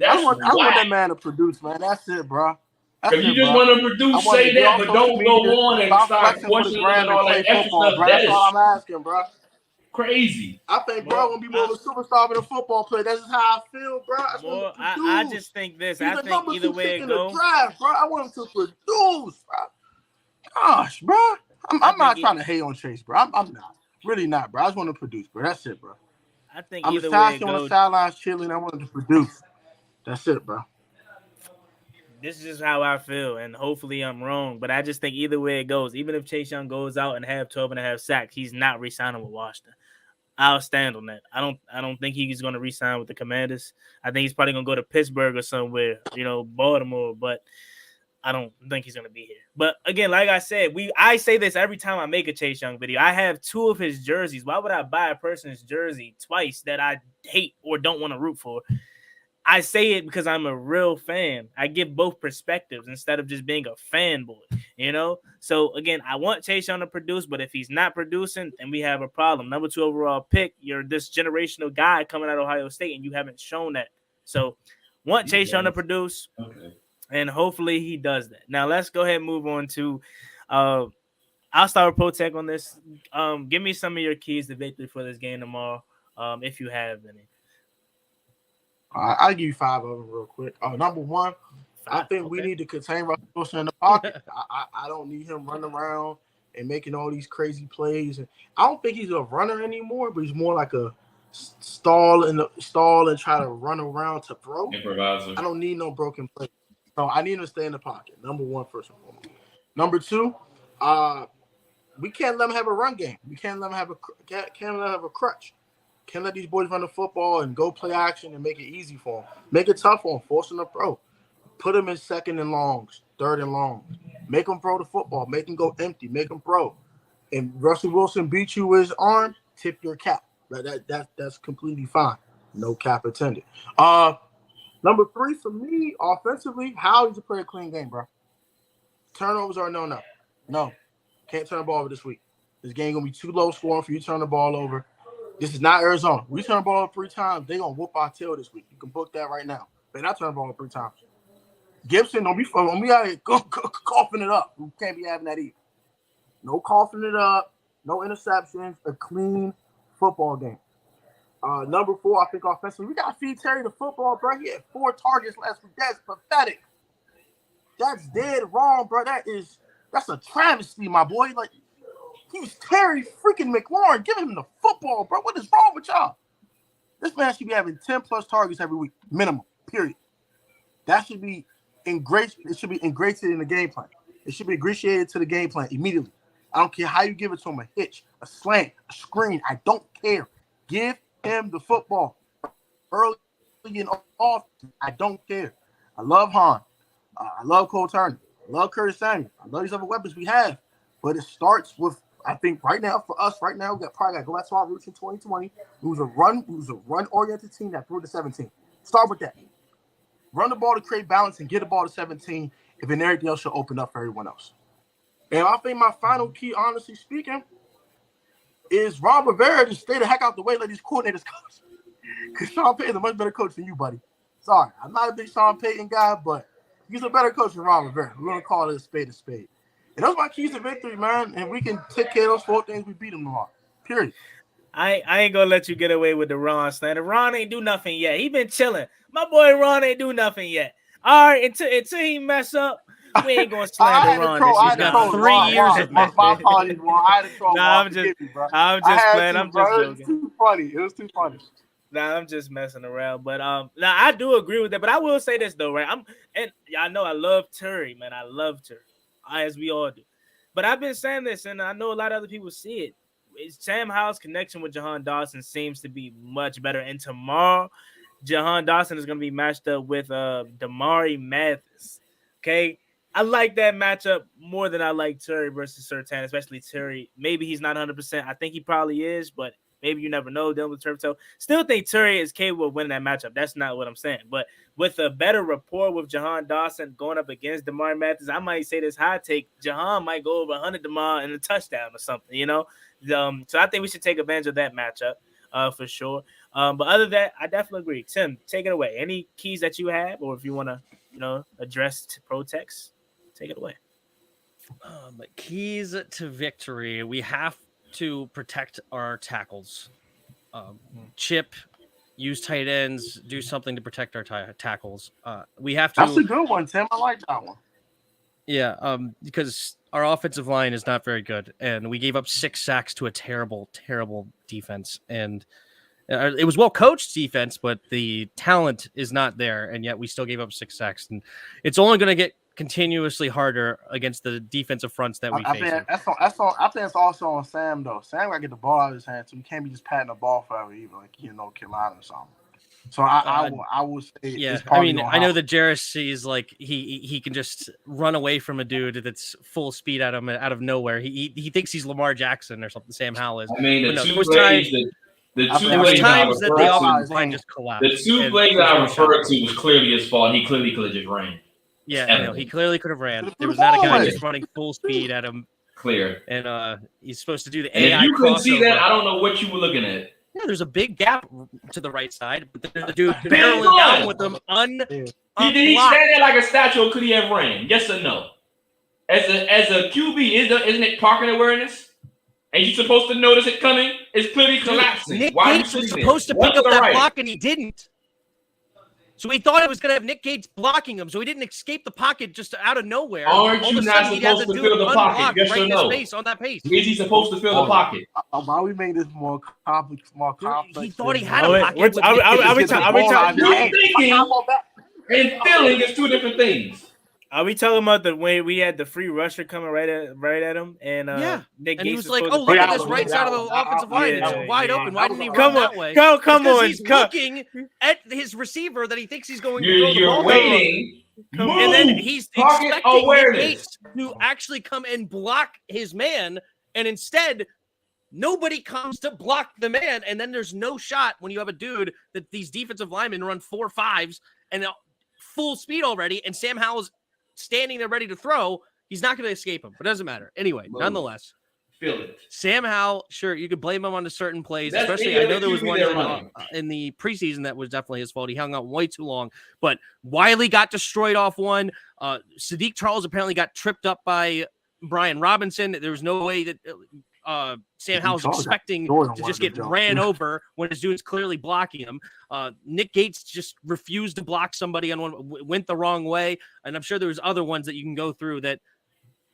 I want that man to produce, man. That's it, bro. If you just want to produce, say that, but don't go on and start questioning and all that extra stuff. That's all I'm asking, bro. Crazy. I think bro gonna be more of a superstar than a football player. That's just how I feel, bro. I just think this. He's I think either way it goes, draft, bro. I want him to produce, bro. Gosh, bro. I'm not trying to hate on Chase, bro. I'm not. Really not, bro. I just want to produce, bro. That's it, bro. I think either way it goes, on the sidelines chilling. I want him to produce. That's it, bro. This is just how I feel, and hopefully I'm wrong. But I just think either way it goes, even if Chase Young goes out and have 12.5 sacks, he's not re-signing with Washington. I'll stand on that. I don't think he's going to re-sign with the Commanders. I think he's probably going to go to Pittsburgh or somewhere, Baltimore. But I don't think he's going to be here. But again, like I said, I say this every time I make a Chase Young video. I have 2 of his jerseys. Why would I buy a person's jersey twice that I hate or don't want to root for? I say it because I'm a real fan. I give both perspectives instead of just being a fanboy, So, again, I want Chase Young to produce, but if he's not producing, then we have a problem. Number 2 overall pick, you're this generational guy coming out of Ohio State, and you haven't shown that. So, want Chase Young to produce, and hopefully he does that. Now, let's go ahead and move on to I'll start with Protech on this. Give me some of your keys to victory for this game tomorrow, if you have any. I'll give you 5 of them real quick. Number 1, I think we need to contain Russell Wilson in the pocket. I don't need him running around and making all these crazy plays. I don't think he's a runner anymore, but he's more like a stall and try to run around to throw. Improviser. I don't need no broken plays. So I need him to stay in the pocket. Number 1, first and foremost. Number 2, we can't let him have a run game. We can't let him have a crutch. Can't let these boys run the football and go play action and make it easy for them. Make it tough for them. Force them to throw. Put them in 2nd and longs, 3rd and longs. Make them throw the football. Make them go empty. Make them throw. And Russell Wilson beat you with his arm, tip your cap. That's completely fine. No cap intended. Number 3 for me, offensively, how he's to play a clean game, bro. Turnovers are no. No. Can't turn the ball over this week. This game going to be too low scoring for you to turn the ball over. This is not Arizona. We turn the ball over 3 times, they're going to whoop our tail this week. You can book that right now. They're not turning the ball over 3 times. Gibson, don't be out here coughing it up. We can't be having that either. No coughing it up, no interceptions, a clean football game. Number 4, I think offensively, we got to feed Terry the football, bro. He had 4 targets last week. That's pathetic. That's dead wrong, bro. That's a travesty, my boy. Like, he's Terry freaking McLaurin. Give him the football, bro. What is wrong with y'all? This man should be having 10+ targets every week, minimum, period. That should be it should be ingratiated in the game plan. It should be ingratiated to the game plan immediately. I don't care how you give it to him, a hitch, a slant, a screen. I don't care. Give him the football early and often. I don't care. I love Hahn. I love Cole Turner. I love Curtis Samuel. I love these other weapons we have. But it starts with, I think right now, for us, we probably got to go back to our roots in 2020. It was a run-oriented team that threw to 17. Start with that. Run the ball to create balance and get the ball to 17, and then everything else should open up for everyone else. And I think my final key, honestly speaking, is Ron Rivera to stay the heck out the way, let these coordinators coach. Because Sean Payton's a much better coach than you, buddy. Sorry, I'm not a big Sean Payton guy, but he's a better coach than Ron Rivera. We're going to call it a spade a spade. And those are my keys to victory, man. And we can take care of those 4 things, we beat them tomorrow. Period. I ain't gonna let you get away with the Ron slander. Ron ain't do nothing yet. He been chilling. My boy Ron ain't do nothing yet. All right, until he mess up, we ain't gonna I slander had to Ron troll. this I year. had to got troll. 3 years of My apologies, Ron. I had to troll. Nah, Ron. Forgive me, bro. I'm I just had playing. to, I'm bro. just It was joking. too funny. It was too funny. Nah, I'm just messing around. But now I do agree with that. But I will say this though, right? And y'all know I love Terry, man. I love Terry, as we all do. But I've been saying this, and I know a lot of other people see it. Sam Howell's connection with Jahan Dawson seems to be much better. And tomorrow, Jahan Dawson is going to be matched up with Damari Mathis. Okay. I like that matchup more than I like Terry versus Surtain, especially Terry. Maybe he's not 100%. I think he probably is, but maybe you never know dealing with Turf Toe. Still think Terry is capable of winning that matchup. That's not what I'm saying. But with a better rapport with Jahan Dawson going up against Damari Mathis, I might say this high take. Jahan might go over 100 Damar in a touchdown or something, you know? So I think we should take advantage of that matchup for sure. But other than that, I definitely agree. Tim, take it away. Any keys that you have, or if you want to, address to Protex, take it away. Keys to victory. We have to protect our tackles. Chip, use tight ends, do something to protect our tackles. We have to. That's a good one, Tim. I like that one. Yeah, because our offensive line is not very good, and we gave up 6 sacks to a terrible, terrible defense. And it was well coached defense, but the talent is not there, and yet we still gave up 6 sacks. And it's only going to get continuously harder against the defensive fronts that we face. I think it's also on Sam though. Sam got to get the ball out of his hand, so he can't be just patting the ball forever, even like Carolina or something. So I will say, yeah. I mean, I know that Jarris sees like he can just run away from a dude that's full speed at him out of nowhere. He thinks he's Lamar Jackson or something. Sam Howell is. I mean, there was times that the offensive line just collapsed. The 2 plays that I referred to was clearly his fault. He clearly could have just ran. Yeah, I know. He clearly could have ran. There was not a guy just running full speed at him. Clear. And he's supposed to do the and AI. If you couldn't see that, I don't know what you were looking at. Yeah, there's a big gap to the right side, but there's a dude barreling down with them Did he stand there like a statue, or could he have ran? Yes or no? As a QB, isn't it parking awareness? Ain't you supposed to notice it coming? It's clearly collapsing. Nick Why Gates was supposed to pick up that block, and he didn't. So he thought it was going to have Nick Gates blocking him, so he didn't escape the pocket just out of nowhere. Aren't you not supposed to fill the pocket? Yes or no? On that pace. Is he supposed to fill the pocket? Why we make this more complex? He thought he had a pocket. Are we thinking and feeling is 2 different things. Are we talking about the way we had the free rusher coming right at him, and Nick Gates he was like, "Oh, look at this right side of the offensive line; it's wide open. Why didn't he run that way? Come on, he's looking at his receiver that he thinks he's going to throw the You're ball waiting, and then he's expecting Nick Gates to actually come and block his man, and instead, nobody comes to block the man, and then there's no shot when you have a dude that these defensive linemen run 4.5s and full speed already, and Sam Howell's standing there ready to throw. He's not going to escape him, but it doesn't matter. Anyway, nonetheless, feel it. Sam Howell, sure, you could blame him on certain plays, That's especially I know there was one in the preseason that was definitely his fault. He hung out way too long, but Wiley got destroyed off one. Sadiq Charles apparently got tripped up by Brian Robinson. There was no way that Sam Howell's expecting to just get ran over when his dude's clearly blocking him. Nick Gates just refused to block somebody on one, went the wrong way. And I'm sure there was other ones that you can go through that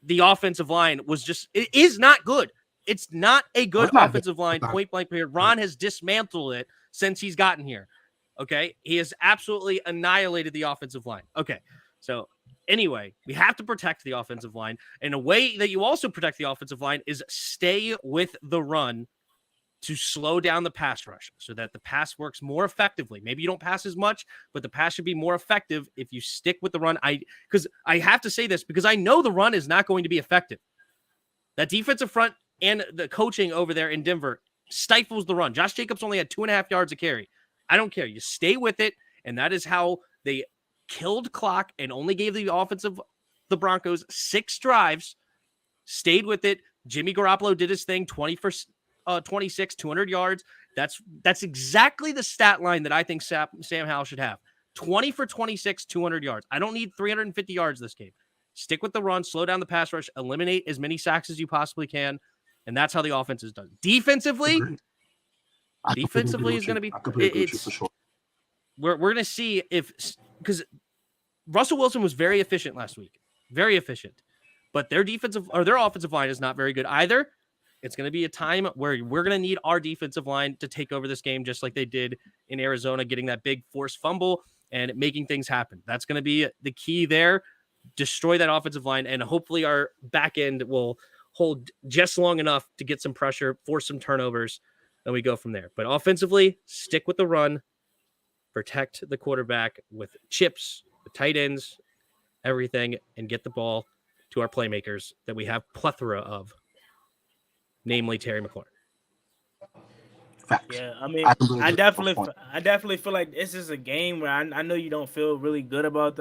the offensive line was just, it is not good. It's not a good offensive line, point blank period. Ron has dismantled it since he's gotten here. Okay. He has absolutely annihilated the offensive line. Okay. So anyway, we have to protect the offensive line. And a way that you also protect the offensive line is stay with the run to slow down the pass rush so that the pass works more effectively. Maybe you don't pass as much, but the pass should be more effective if you stick with the run. Because I have to say this because I know the run is not going to be effective. That defensive front and the coaching over there in Denver stifles the run. Josh Jacobs only had 2.5 yards a carry. I don't care. You stay with it, and that is how they killed clock and only gave the Broncos 6 drives, stayed with it. Jimmy Garoppolo did his thing, 20 for 26, 200 yards. That's exactly the stat line that I think Sam Howell should have. 20 for 26, 200 yards. I don't need 350 yards this game. Stick with the run, slow down the pass rush, eliminate as many sacks as you possibly can, and that's how the offense is done. Defensively, defensively is going to be. I completely agree with you for sure. We're going to see because Russell Wilson was very efficient last week, very efficient, but their offensive line is not very good either. It's going to be a time where we're going to need our defensive line to take over this game, just like they did in Arizona, getting that big forced fumble and making things happen. That's going to be the key there. Destroy that offensive line, and hopefully our back end will hold just long enough to get some pressure, force some turnovers, and we go from there. But offensively, stick with the run, protect the quarterback with chips, the tight ends, everything, and get the ball to our playmakers that we have plethora of, namely Terry McLaurin. Facts. Yeah, I mean, I I definitely feel like this is a game where I know you don't feel really good about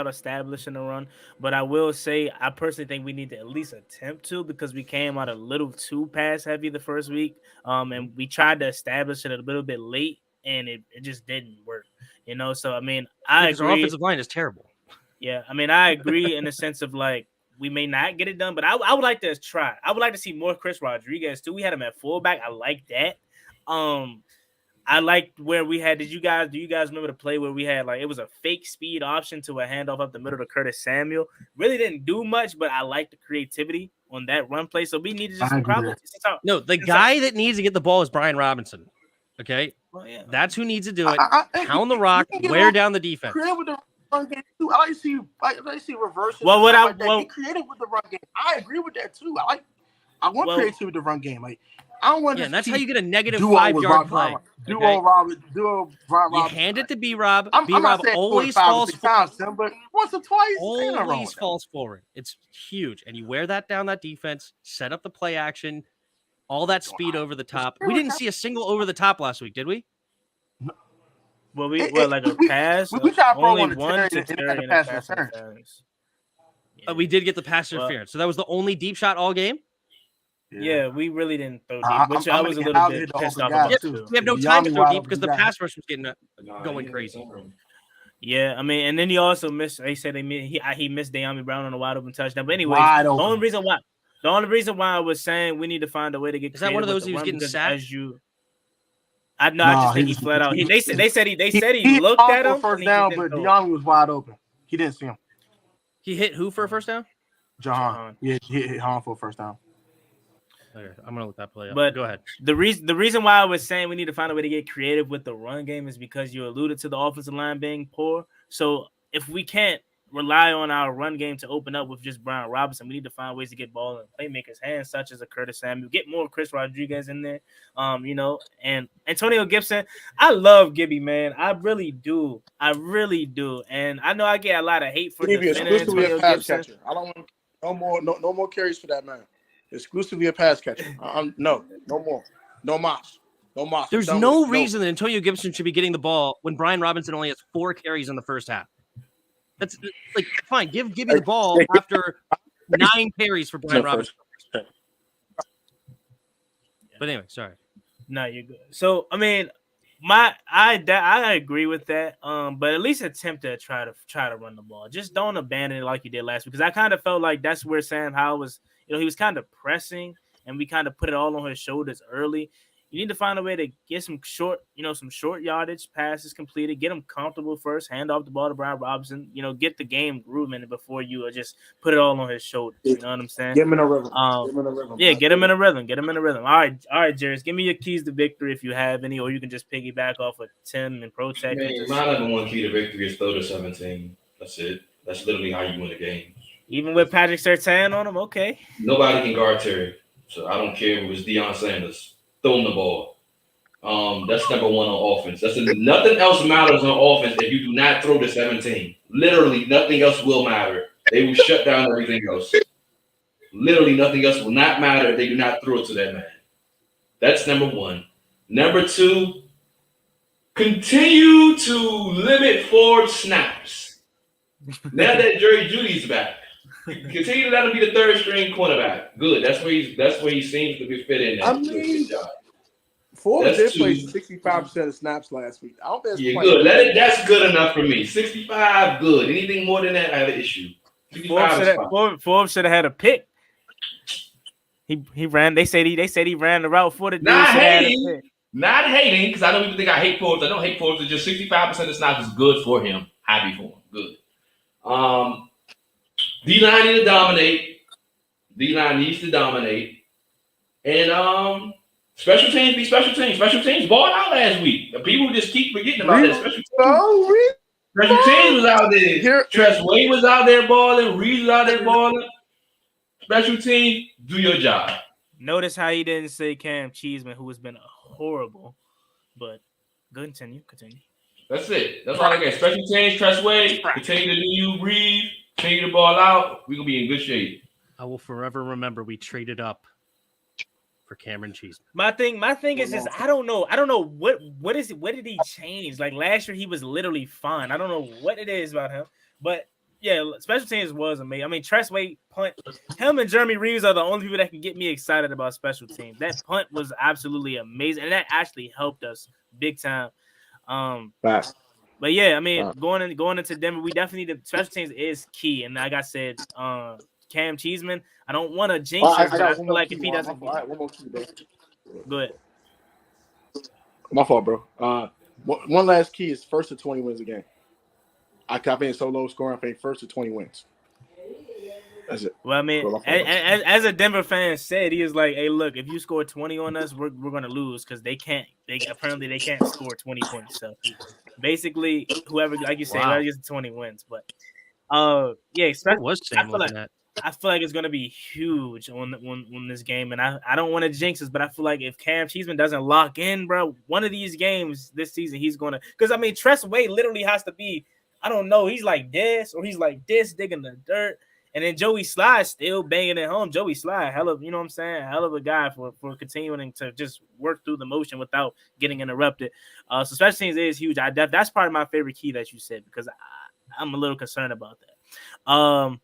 establishing the run, but I will say I personally think we need to at least attempt to, because we came out a little too pass heavy the first week, and we tried to establish it a little bit late, and it just didn't work, you know. So I mean, I agree. Our offensive line is terrible. Yeah, I mean, I agree in the sense of like we may not get it done, but I would like to try. I would like to see more Chris Rodriguez too. We had him at fullback. I like that. I liked where we had. Do you guys remember the play where we had like it was a fake speed option to a handoff up the middle to Curtis Samuel? Really didn't do much, but I like the creativity on that run play. So we need to just probably no. The guy that needs to get the ball is Brian Robinson. Okay, well, yeah. That's who needs to do it. Pound the rock, wear down the defense. With the run game too. I like to see reverses. Well, what I get creative with the run game. I agree with that too. I want creativity with the run game. Like I don't want. Yeah, and that's how you get a negative 5-yard play. Duo Rob. You hand it to B-Rob. B-Rob always falls forward, but once or twice, always falls forward. It's huge, and you wear that down that defense. Set up the play action. All that speed over the top. We didn't see a single over the top last week, did we? Well, like a pass. We tried only one to Terry pass interference. We did get the pass interference, so that was the only deep shot all game. Yeah, we really didn't throw deep, which I was a little bit pissed off about too. We have no time to throw deep because the pass rush was getting going crazy. Yeah, I mean, and then he also missed. They said he missed De'Ami Brown on a wide open touchdown. But anyway, the only reason why I was saying we need to find a way to get. Is that one of those he was getting sacked? I just think he flat out. They said he looked at him first down, but De'Ami was wide open. He didn't see him. He hit who for a first down? Jahan. Yeah, he hit Han for a first down. Okay, I'm gonna look that play up. But go ahead. The reason why I was saying we need to find a way to get creative with the run game is because you alluded to the offensive line being poor. So if we can't rely on our run game to open up with just Brian Robinson, we need to find ways to get ball in playmakers' hands, such as a Curtis Samuel, get more Chris Rodriguez in there, and Antonio Gibson. I love Gibby, man. I really do. And I know I get a lot of hate for defending Antonio Gibson. I don't want no more carries for that man. Exclusively a pass catcher. No more. No mas. There's no reason that Antonio Gibson should be getting the ball when Brian Robinson only has 4 carries in the first half. That's like fine. Give Gibby the ball after 9 carries for Brian Robinson. But anyway, sorry. No, you're good. So I mean, I agree with that. But at least attempt to try to run the ball. Just don't abandon it like you did last week, because I kind of felt like that's where Sam Howell was. He was kind of pressing, and we kind of put it all on his shoulders early. You need to find a way to get some short yardage passes completed, get him comfortable first, hand off the ball to Brian Robinson, get the game grooving before you just put it all on his shoulders. You know what I'm saying? Get him in a rhythm. Yeah, get him in a rhythm. All right, Jarius, give me your keys to victory if you have any, or you can just piggyback off of Tim and Protect. My number one key to victory is throw to 17. That's it. That's literally how you win a game. Even with Patrick Surtain on him, okay. Nobody can guard Terry, so I don't care if it was Deion Sanders. Throw him the ball. That's number one on offense. Nothing else matters on offense if you do not throw to 17. Literally, nothing else will matter. They will shut down everything else. Literally, nothing else will not matter if they do not throw it to that man. That's number one. Number two, continue to limit forward snaps. Now that Jerry Judy's back, continue to let him be the third string cornerback. Good. That's where he seems to be fit in. I mean, Ford did play 65% of snaps last week. I don't think it's good. That's good enough for me. 65, good. Anything more than that, I have an issue. Forbes should have had a pick. He ran. They said he ran the route for the dude. Not Haiti. Not hating, because I know people think I hate Forbes. I don't hate Forbes. It's just 65% of the snaps is good for him. Happy for him. Good. D-line needs to dominate. D-line needs to dominate. And special teams be special teams. Special teams balled out last week. The people just keep forgetting about that. Special teams was out there. Tress Way was out there balling. Reed was out there balling. Special teams, do your job. Notice how he didn't say Cam Cheeseman, who has been horrible, but continue. That's it. That's all I got. Special teams, Tress Way, continue to do you, Reed, continue to ball out. We're going to be in good shape. I will forever remember we traded up for Cameron Cheeseman. My thing is just I don't know what did he change? Like last year he was literally fine. I don't know what it is about him, but yeah, special teams was amazing. I mean, Tressway punt, him and Jeremy Reeves are the only people that can get me excited about special teams. That punt was absolutely amazing, and that actually helped us big time. But yeah, I mean, going into Denver, we definitely need special teams is key. And like I said, Cam Cheeseman, I don't want to jinx him, but I feel like if he doesn't, one more key, bro. Go ahead. My fault, bro. One last key is first to 20 wins a game. I think so low scoring. I think first to 20 wins. That's it. Well, I mean, as a Denver fan said, he was like, "Hey, look, if you score 20 on us, we're gonna lose because they can't score 20 points." So basically, whoever, like you said, whoever gets 20 wins. But yeah, I feel like it's gonna be huge on this game, and I don't want to jinx this, but I feel like if Cam Cheeseman doesn't lock in, bro, one of these games this season, he's gonna, because I mean, Tress Way literally has to be, I don't know, he's like this or he's like this, digging the dirt. And then Joey Sly still banging it home. Joey Sly, hell of a guy for continuing to just work through the motion without getting interrupted. So special teams is huge. That's probably my favorite key that you said, because I'm a little concerned about that.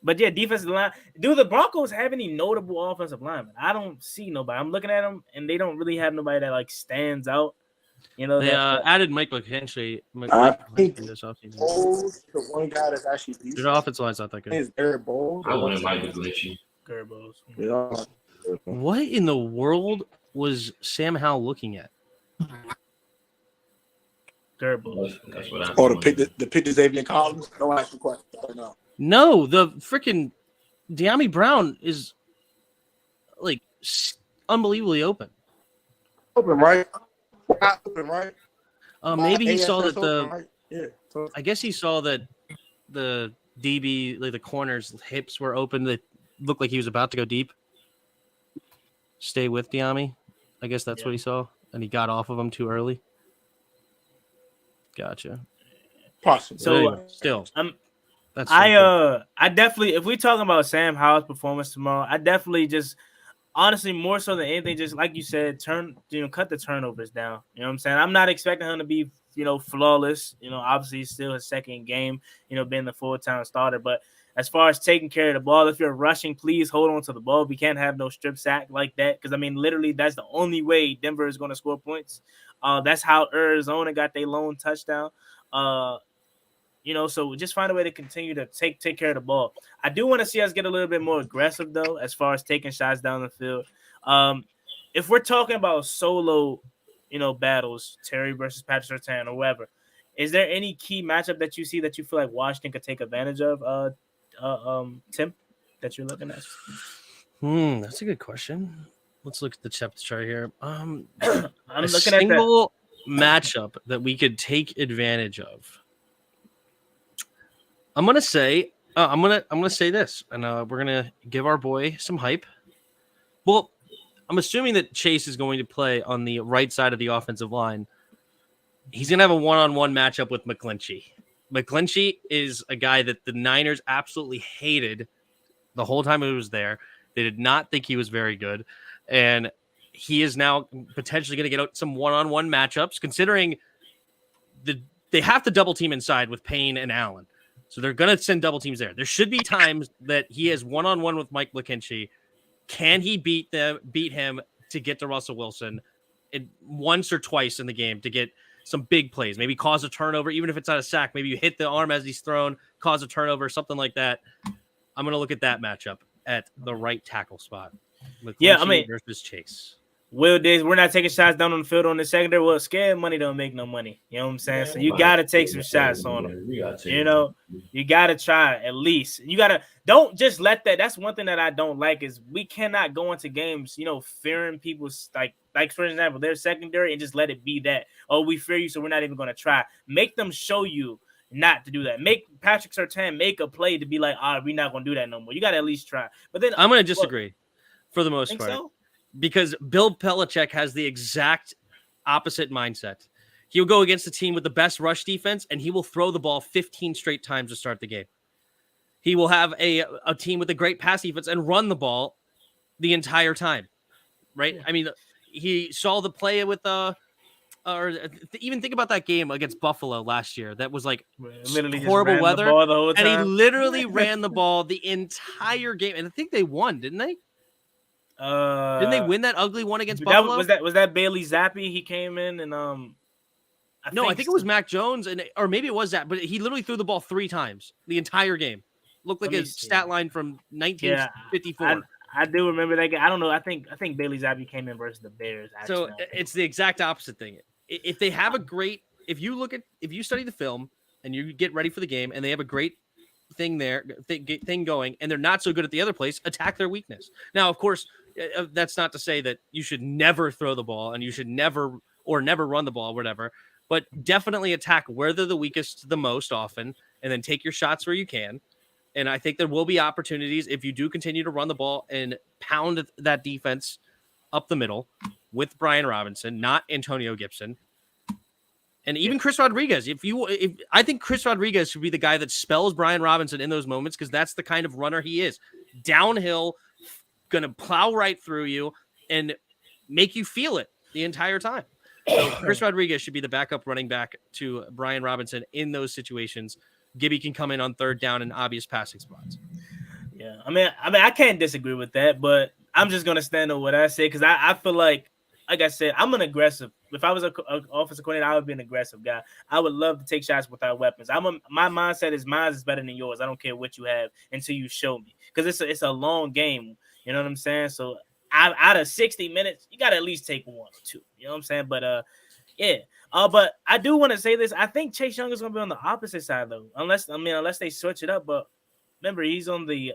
But yeah, defensive line. Do the Broncos have any notable offensive linemen? I don't see nobody. I'm looking at them, and they don't really have nobody that like stands out. You know, they added Mike McKinstry. I think this offseason. The one guy that's actually decent. Their offensive line's not that good. Is Garrett Bowles. I wouldn't like the glitchy. Garrett Bowles. Yeah. What in the world was Sam Howell looking at? Garrett Bowles. That's what I. Or the pick Xavier Collins. Don't ask the question. No, the freaking De'Ami Brown is like unbelievably open. Open, right? Open, right? Maybe he saw that right? I guess he saw that the DB, like the corner's hips were open. That looked like he was about to go deep. Stay with De'Ami. I guess that's what he saw, and he got off of him too early. Gotcha. Possible. So anyway, still, I definitely, if we're talking about Sam Howell's performance tomorrow, I definitely just honestly more so than anything, just like you said, cut the turnovers down. You know what I'm saying? I'm not expecting him to be, flawless. Obviously he's still his second game, being the full-time starter. But as far as taking care of the ball, if you're rushing, please hold on to the ball. We can't have no strip sack like that, because I mean, literally, that's the only way Denver is going to score points. That's how Arizona got their lone touchdown. So just find a way to continue to take care of the ball. I do want to see us get a little bit more aggressive, though, as far as taking shots down the field. If we're talking about solo, battles, Terry versus Patrick Surtain or whoever, is there any key matchup that you see that you feel like Washington could take advantage of, Tim, that you're looking at? That's a good question. Let's look at the chart here. I'm a looking single at matchup that we could take advantage of. I'm gonna say this, and we're gonna give our boy some hype. Well, I'm assuming that Chase is going to play on the right side of the offensive line. He's gonna have a one-on-one matchup with McGlinchey. McGlinchey is a guy that the Niners absolutely hated the whole time he was there. They did not think he was very good, and he is now potentially going to get some one-on-one matchups. Considering they have to double team inside with Payne and Allen. So they're going to send double teams there. There should be times that he has one-on-one with Mike McKinstry. Can he beat him to get to Russell Wilson once or twice in the game to get some big plays? Maybe cause a turnover, even if it's not a sack. Maybe you hit the arm as he's thrown, cause a turnover, something like that. I'm going to look at that matchup at the right tackle spot. McKinstry versus Chase. Will Diggs, we're not taking shots down on the field on the secondary. Well, scared money don't make no money. You know what I'm saying? So you got to take some shots on them. You know, you got to try at least. You got to – don't just let that – that's one thing that I don't like is we cannot go into games, fearing people's – like, for example, their secondary and just let it be that. Oh, we fear you, so we're not even going to try. Make them show you not to do that. Make Patrick Surtain make a play to be like, we're not going to do that no more. You got to at least try. But then – I'm going to disagree for the most part. So? Because Bill Belichick has the exact opposite mindset. He'll go against the team with the best rush defense, and he will throw the ball 15 straight times to start the game. He will have a team with a great pass defense and run the ball the entire time, right? I mean, he saw the play with even think about that game against Buffalo last year. That was like horrible weather, and he literally ran the ball the entire game. And I think they won, didn't they? Didn't they win that ugly one against Buffalo? Was that Bailey Zappi? He came in and I think it was Mac Jones or maybe it was that, but he literally threw the ball 3 times the entire game. Looked like a stat line from 1954. Yeah, I do remember that game. I don't know. I think Bailey Zappi came in versus the Bears. So it's the exact opposite thing. If they have if you study the film and you get ready for the game and they have a great thing going and they're not so good at the other place, attack their weakness. Now, of course, that's not to say that you should never throw the ball and you should never run the ball, whatever, but definitely attack where they're the weakest the most often and then take your shots where you can. And I think there will be opportunities if you do continue to run the ball and pound that defense up the middle with Brian Robinson, not Antonio Gibson. And even Chris Rodriguez, I think Chris Rodriguez should be the guy that spells Brian Robinson in those moments because that's the kind of runner he is. Downhill, going to plow right through you and make you feel it the entire time. So Chris Rodriguez should be the backup running back to Brian Robinson in those situations. Gibby can come in on third down in obvious passing spots. Yeah, I mean, I can't disagree with that, but I'm just going to stand on what I say because I feel like I said, I'm an aggressive. If I was an offensive coordinator, I would be an aggressive guy. I would love to take shots without weapons. My mindset is mine is better than yours. I don't care what you have until you show me because it's a long game. You know what I'm saying? So out of 60 minutes, you got to at least take 1 or 2. You know what I'm saying? But yeah. But I do want to say this. I think Chase Young is going to be on the opposite side though, unless they switch it up. But remember, he's lined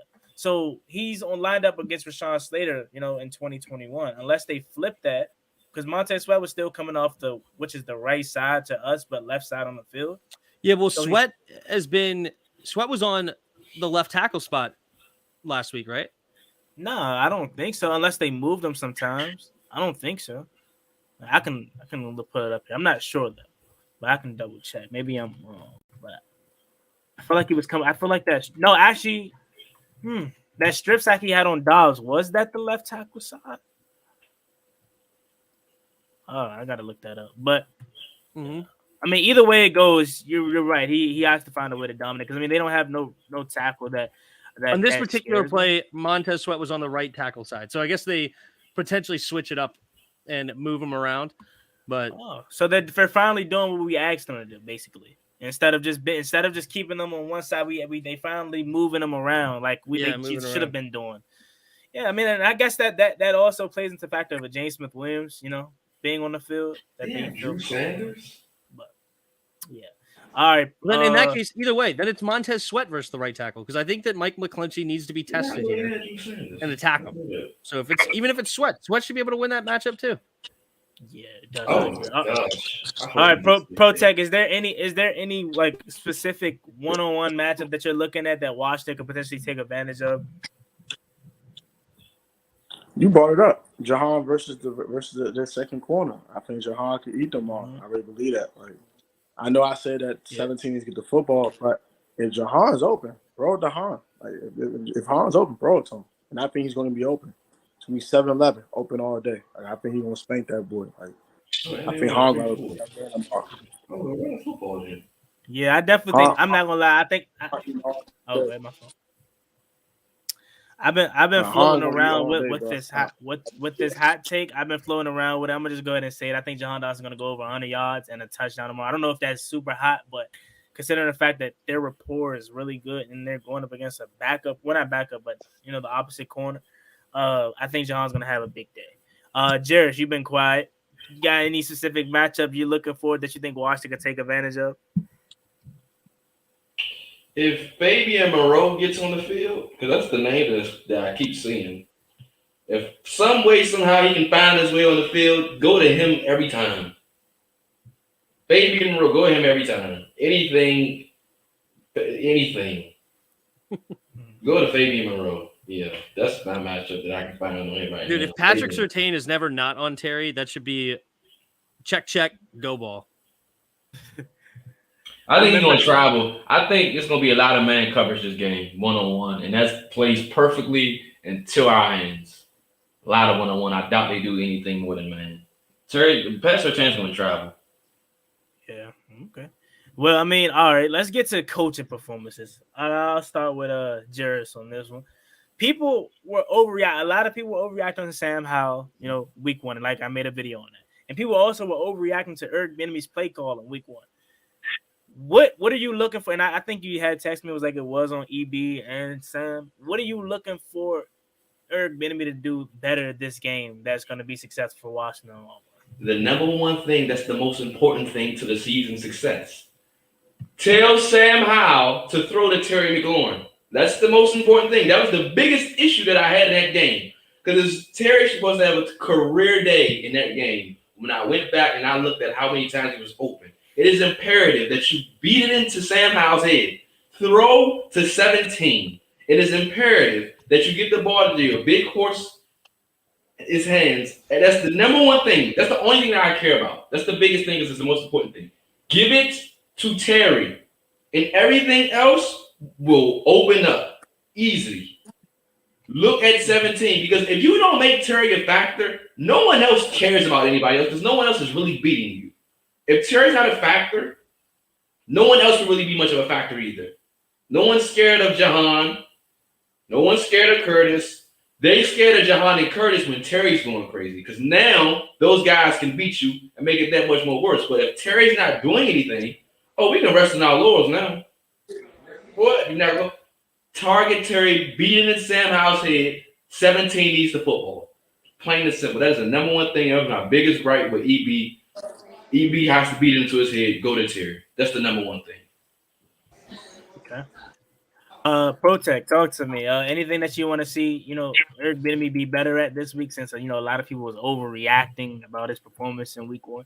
up against Rashawn Slater, in 2021. Unless they flip that, because Montez Sweat was still coming off which is the right side to us, but left side on the field. Yeah, well, so Sweat was on the left tackle spot last week, right? No, I don't think so. Unless they moved him sometimes, I don't think so. I can put it up here. I'm not sure though, but I can double check. Maybe I'm wrong, but I feel like he was coming. I feel like that. No, actually, that strip sack he had on Dobbs, was that the left tackle side? Oh, I gotta look that up. But I mean, either way it goes, you're right. He has to find a way to dominate because they don't have no tackle that. On this particular play, Montez Sweat was on the right tackle side, so I guess they potentially switch it up and move him around. But so they're finally doing what we asked them to do, basically. Instead of just keeping them on one side, they finally moving them around like they should have been doing. Yeah, I mean, and I guess that also plays into the factor of a James Smith Williams, being on the field. Drew Sanders. But yeah. All right. Then in that case, either way, then it's Montez Sweat versus the right tackle because I think that Mike McClinchy needs to be tested here and attack him. So if it's Sweat should be able to win that matchup too. Yeah, it does. All right, Pro Tech. Is there any like specific one-on-one matchup that you're looking at that Washington could potentially take advantage of? You brought it up, Jahan versus the second corner. I think Jahan could eat them all. I really believe that. Like, I know I said that 17 needs to get the football, but if Jahan's open, throw it to Han. Like if Han's open, throw it to him, and I think he's going to be open. It's going to be 7-11, open all day. Like, I think he's going to spank that boy. Like I think Han's going to football. Yeah, I definitely think. I'm not gonna lie. I think. My phone. I've been floating around with this hot take. I've been floating around with it. I'm gonna just go ahead and say it. I think Jahan Dawson's gonna go over 100 yards and a touchdown tomorrow. I don't know if that's super hot, but considering the fact that their rapport is really good and they're going up against a backup, well not backup, but the opposite corner, I think Jahan's gonna have a big day. Jarris, you've been quiet. You got any specific matchup you're looking for that you think Washington could take advantage of? If Fabian Moreau gets on the field, because that's the name that I keep seeing. If some way, somehow he can find his way on the field, go to him every time. Fabian Moreau, go to him every time. Anything. Go to Fabian Moreau. Yeah, that's my matchup that I can find on him right Dude, now. if Patrick Surtain is never not on Terry, that should be check, go ball. I think he's going to travel. I think it's going to be a lot of man coverage this game, one-on-one, and that plays perfectly until our ends. A lot of one-on-one. I doubt they do anything more than man. Patrick Surtain's going to travel. Yeah, okay. Well, I mean, all right, let's get to coaching performances. I'll start with Jarris on this one. People were overreacting. A lot of people were overreacting to Sam Howell, week one. And like I made a video on that. And people also were overreacting to Eric Bieniemy's play call in week one. What are you looking for? And I think you had texted me. It was like it was on EB and Sam. What are you looking for Eric Bieniemy to do better this game that's going to be successful for Washington? The number one thing that's the most important thing to the season success. Tell Sam Howell to throw to Terry McLaurin. That's the most important thing. That was the biggest issue that I had in that game. Because Terry supposed to have a career day in that game. When I went back and I looked at how many times he was open. It is imperative that you beat it into Sam Howell's head. Throw to 17. It is imperative that you get the ball to your big horse, his hands. And that's the number one thing. That's the only thing that I care about. That's the biggest thing. It's the most important thing. Give it to Terry. And everything else will open up easily. Look at 17. Because if you don't make Terry a factor, no one else cares about anybody else because no one else is really beating you. If Terry's not a factor, no one else will really be much of a factor either. No one's scared of Jahan. No one's scared of Curtis. They scared of Jahan and Curtis when Terry's going crazy because now those guys can beat you and make it that much more worse. But if Terry's not doing anything, we can rest on our laurels now. What? You never go. Target Terry, beating in Sam Howell's head. 17 needs the football. Plain and simple. That is the number one thing. That was my biggest gripe with EB. EB has to beat it into his head. Go to Terry. That's the number one thing. Okay. Protect, talk to me. Anything that you want to see, Eric Bieniemy be better at this week since a lot of people was overreacting about his performance in week one.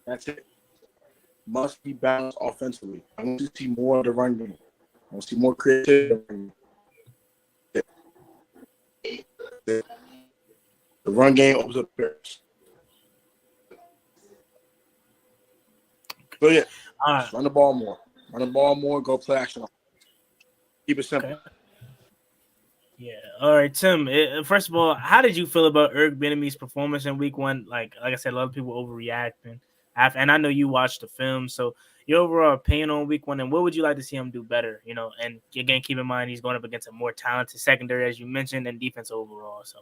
That's it. Must be balanced offensively. I want to see more of the run game. I want to see more creativity. The run game opens up Bears. So yeah, run the ball more. Run the ball more. Go play action. Keep it simple. Okay. Yeah. All right, Tim. First of all, how did you feel about Eric Bieniemy's performance in week one? Like I said, a lot of people overreacting. And I know you watched the film, so your overall opinion on week one, and what would you like to see him do better? And again, keep in mind he's going up against a more talented secondary, as you mentioned, and defense overall. So,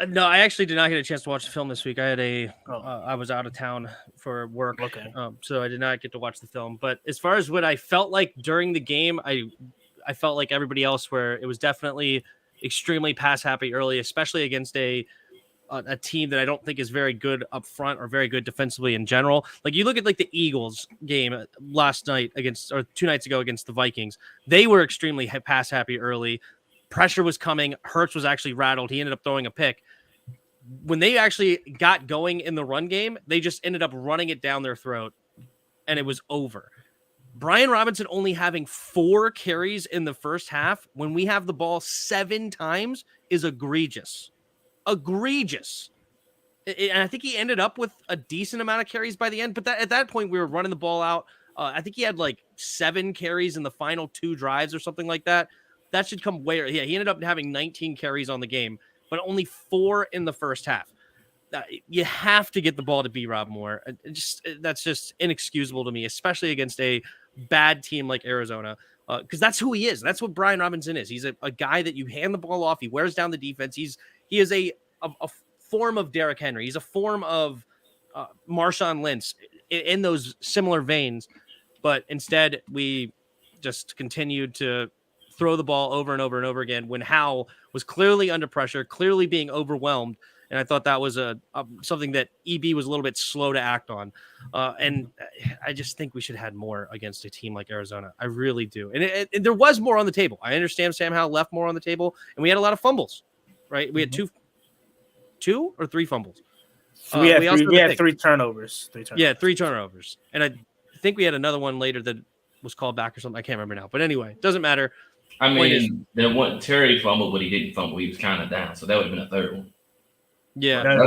no, I actually did not get a chance to watch the film this week. I had I was out of town for work, so I did not get to watch the film. But as far as what I felt like during the game, I felt like everybody else, where it was definitely extremely pass happy early, especially against a team that I don't think is very good up front or very good defensively in general. Like you look at like the Eagles game last night or 2 nights ago against the Vikings, they were extremely pass happy early. Pressure was coming. Hurts was actually rattled. He ended up throwing a pick. When they actually got going in the run game, they just ended up running it down their throat and it was over. Brian Robinson only having 4 carries in the first half when we have the ball 7 times is egregious. Egregious. And I think he ended up with a decent amount of carries by the end, but at that point we were running the ball out. I think he had like 7 carries in the final 2 drives or something like that. That should come way. Yeah, he ended up having 19 carries on the game, but only 4 in the first half. You have to get the ball to B-Rob more. That's just inexcusable to me, especially against a bad team like Arizona, because that's who he is. That's what Brian Robinson is. He's a guy that you hand the ball off. He wears down the defense. He is a form of Derrick Henry. He's a form of Marshawn Lynch in those similar veins. But instead, we just continued to throw the ball over and over and over again when Howe was clearly under pressure, clearly being overwhelmed. And I thought that was something that EB was a little bit slow to act on. And I just think we should have had more against a team like Arizona. I really do. And there was more on the table. I understand Sam Howell left more on the table, and we had a lot of fumbles, right? We had two or three fumbles. So we had three turnovers. Yeah, 3 turnovers. And I think we had another one later that was called back or something. I can't remember now. But anyway, doesn't matter. I mean, there wasn't Terry fumbled, but he didn't fumble. He was kind of down. So that would have been a third one. Yeah. That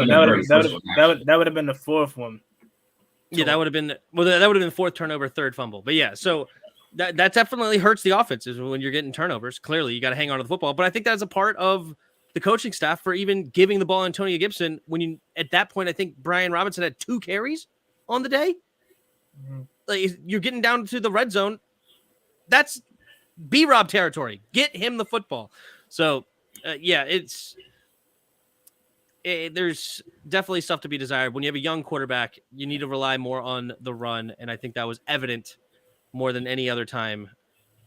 would have been the fourth one. Yeah, that would have been the fourth turnover, third fumble. But yeah, so that definitely hurts the offense is when you're getting turnovers. Clearly, you got to hang on to the football. But I think that's a part of the coaching staff for even giving the ball to Antonio Gibson when you at that point I think Brian Robinson had 2 carries on the day. Like, you're getting down to the red zone. That's B-Rob territory. Get him the football. So there's definitely stuff to be desired. When you have a young quarterback, you need to rely more on the run, and I think that was evident more than any other time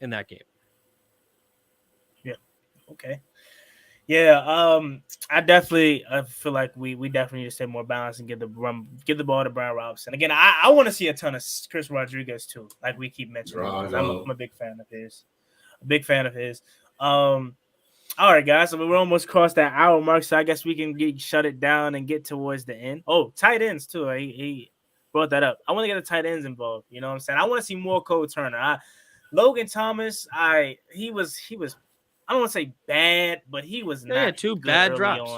in that game. Yeah. Okay. Yeah. I feel like we definitely need to stay more balanced and get the ball to Brian Robinson. Again, I want to see a ton of Chris Rodriguez too, like we keep mentioning. I'm a big fan of his. All right, guys. So we're almost crossed that hour mark, so I guess we can shut it down and get towards the end. Oh, tight ends too. He brought that up. I want to get the tight ends involved. You know what I'm saying? I want to see more Cole Turner. Logan Thomas. He was. I don't want to say bad, but he was not. Yeah, 2 bad drops.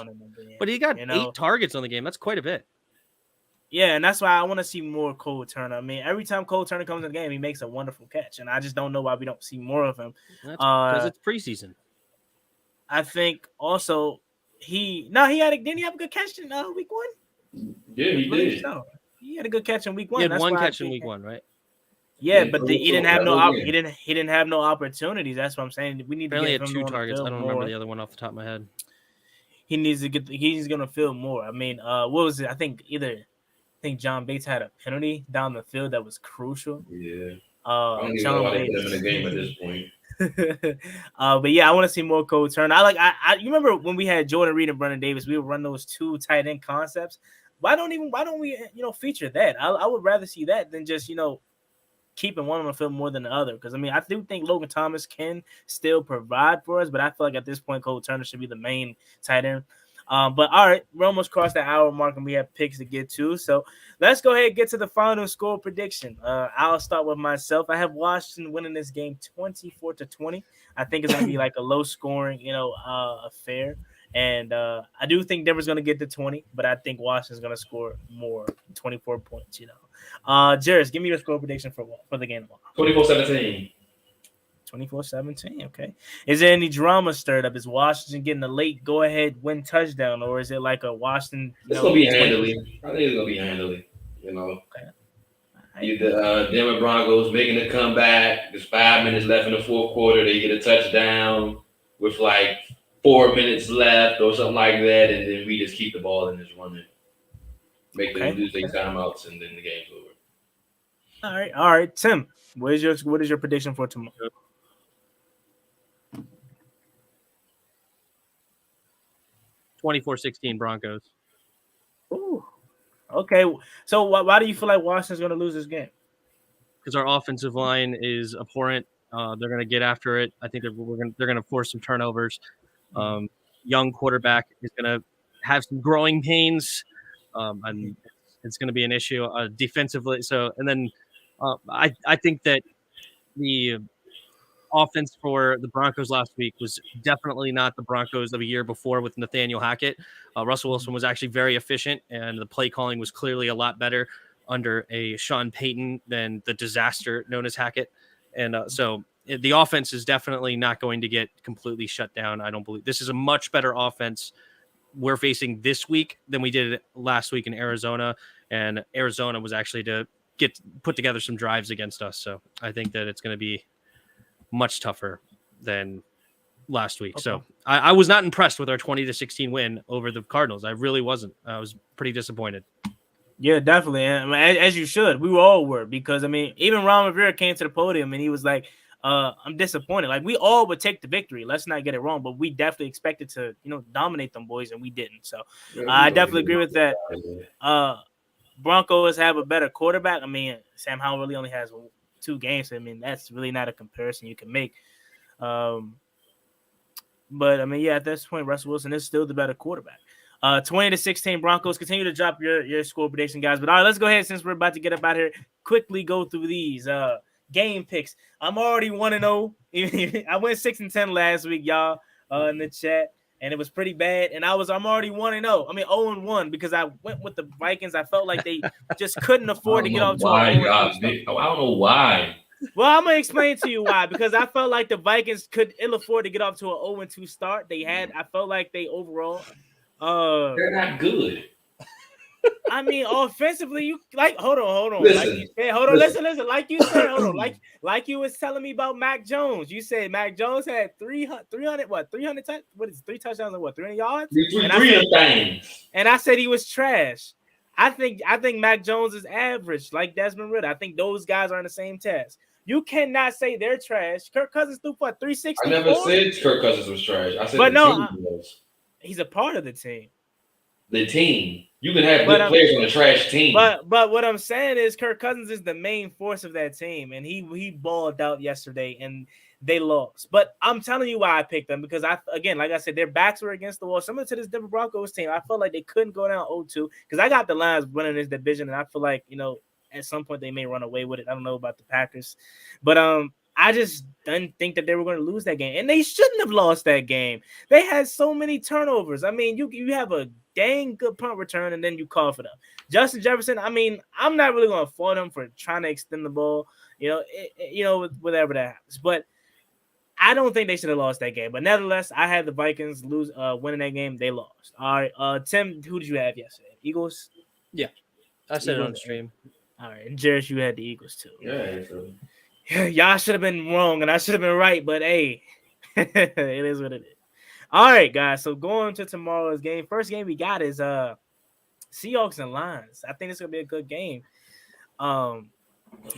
But he got 8 targets on the game. That's quite a bit. Yeah, and that's why I want to see more Cole Turner. I mean, every time Cole Turner comes in the game, he makes a wonderful catch, and I just don't know why we don't see more of him. That's because it's preseason. I think also didn't he have a good catch in week 1? Yeah, he did. So. He had a good catch in week 1. He had one catch in week 1, right? Yeah, but he didn't have he didn't have no opportunities. That's what I'm saying. We need to get him 2 targets. I don't remember the other one off the top of my head. He needs to he's gonna field more. I mean, what was it? I think John Bates had a penalty down the field that was crucial. Yeah. I don't even know why they put him in the game at this point. But yeah, I want to see more Cole Turner. You remember when we had Jordan Reed and Brendan Davis, we would run those 2 tight end concepts. Why don't we feature that? I would rather see that than just keeping one on the field more than the other. Because, I mean, I do think Logan Thomas can still provide for us, but I feel like at this point, Cole Turner should be the main tight end. But, all right, we're almost crossed the hour mark, and we have picks to get to. So let's go ahead and get to the final score prediction. I'll start with myself. I have Washington winning this game 24-20. I think it's going to be like a low-scoring, affair. And I do think Denver's going to get to 20, but I think Washington's going to score more, 24 points, Jairus, give me your score prediction for the game. 24-17. 24-17, okay. Is there any drama stirred up? Is Washington getting a late go-ahead win touchdown, or is it like a Washington? It's going to be handily. I think it's going to be handily, Okay. The Denver Broncos making a comeback. There's 5 minutes left in the fourth quarter. They get a touchdown with like 4 minutes left or something like that, and then we just keep the ball and just run it. Make them lose their timeouts, and then the game's over. All right. Tim, what is your prediction for tomorrow? 24-16 Broncos. Ooh. Okay. So why do you feel like Washington's going to lose this game? Because our offensive line is abhorrent. They're going to get after it. I think they're going to force some turnovers. Young quarterback is going to have some growing pains, and it's going to be an issue defensively. So, and then I think that the offense for the Broncos last week was definitely not the Broncos of a year before with Nathaniel Hackett. Russell Wilson was actually very efficient, and the play calling was clearly a lot better under a Sean Payton than the disaster known as Hackett. And so the offense is definitely not going to get completely shut down. I don't believe this is a much better offense we're facing this week than we did last week in Arizona. And Arizona was actually to put together some drives against us. So I think that it's going to be much tougher than last week. Okay. So I was not impressed with our 20-16 win over the Cardinals. I really wasn't. I was pretty disappointed. Yeah, definitely. And as you should. We all were, because I mean, even Ron Rivera came to the podium and he was like, I'm disappointed. Like, we all would take the victory. Let's not get it wrong, but we definitely expected to, dominate them boys, and we didn't. So I definitely agree with that. Broncos have a better quarterback. I mean, Sam Howell really only has 2 games. So, I mean, that's really not a comparison you can make. But I mean, yeah, at this point, Russell Wilson is still the better quarterback. 20-16 Broncos. Continue to drop your score prediction, guys. But all right, let's go ahead, since we're about to get up out here. Quickly go through these game picks. I'm already 1-0. I went 6-10 last week, y'all, in the chat, and it was pretty bad. And I'm already 1-0. I mean 0-1, because I went with the Vikings. I felt like they just couldn't afford to get off to a 0-2 start. I don't know why. Well, I'm gonna explain to you why. Because I felt like the Vikings could ill afford to get off to a 0-2 start. I felt like they overall. They're not good. I mean, offensively, you hold on. Listen, like you said, listen. Like you said, hold on. Like you was telling me about Mac Jones. You said Mac Jones had 300 3 touchdowns and 300 yards? And I said he was trash. I think Mac Jones is average, like Desmond Ridder. I think those guys are in the same task. You cannot say they're trash. Kirk Cousins threw for 360. I never said Kirk Cousins was trash. I said he's a part of the team. The team. You can have good players on a trash team. But what I'm saying is Kirk Cousins is the main force of that team, and he balled out yesterday, and they lost. But I'm telling you why I picked them, because like I said, their backs were against the wall. Similar to this Denver Broncos team, I felt like they couldn't go down 0-2, because I got the Lions winning this division, and I feel like, at some point they may run away with it. I don't know about the Packers, but I just didn't think that they were going to lose that game, and they shouldn't have lost that game. They had so many turnovers. I mean, you have a dang good punt return, and then you call for them. Justin Jefferson, I mean, I'm not really going to fault him for trying to extend the ball, whatever that happens. But I don't think they should have lost that game. But nevertheless, I had the Vikings winning that game. They lost. All right, Tim, who did you have yesterday? Eagles? Yeah, I said Eagles. it on the stream. All right, and Jerish, you had the Eagles too. Yeah, so. Y'all should have been wrong, and I should have been right, but hey, it is what it is. All right, guys. So going to tomorrow's game. First game we got is Seahawks and Lions. I think it's gonna be a good game.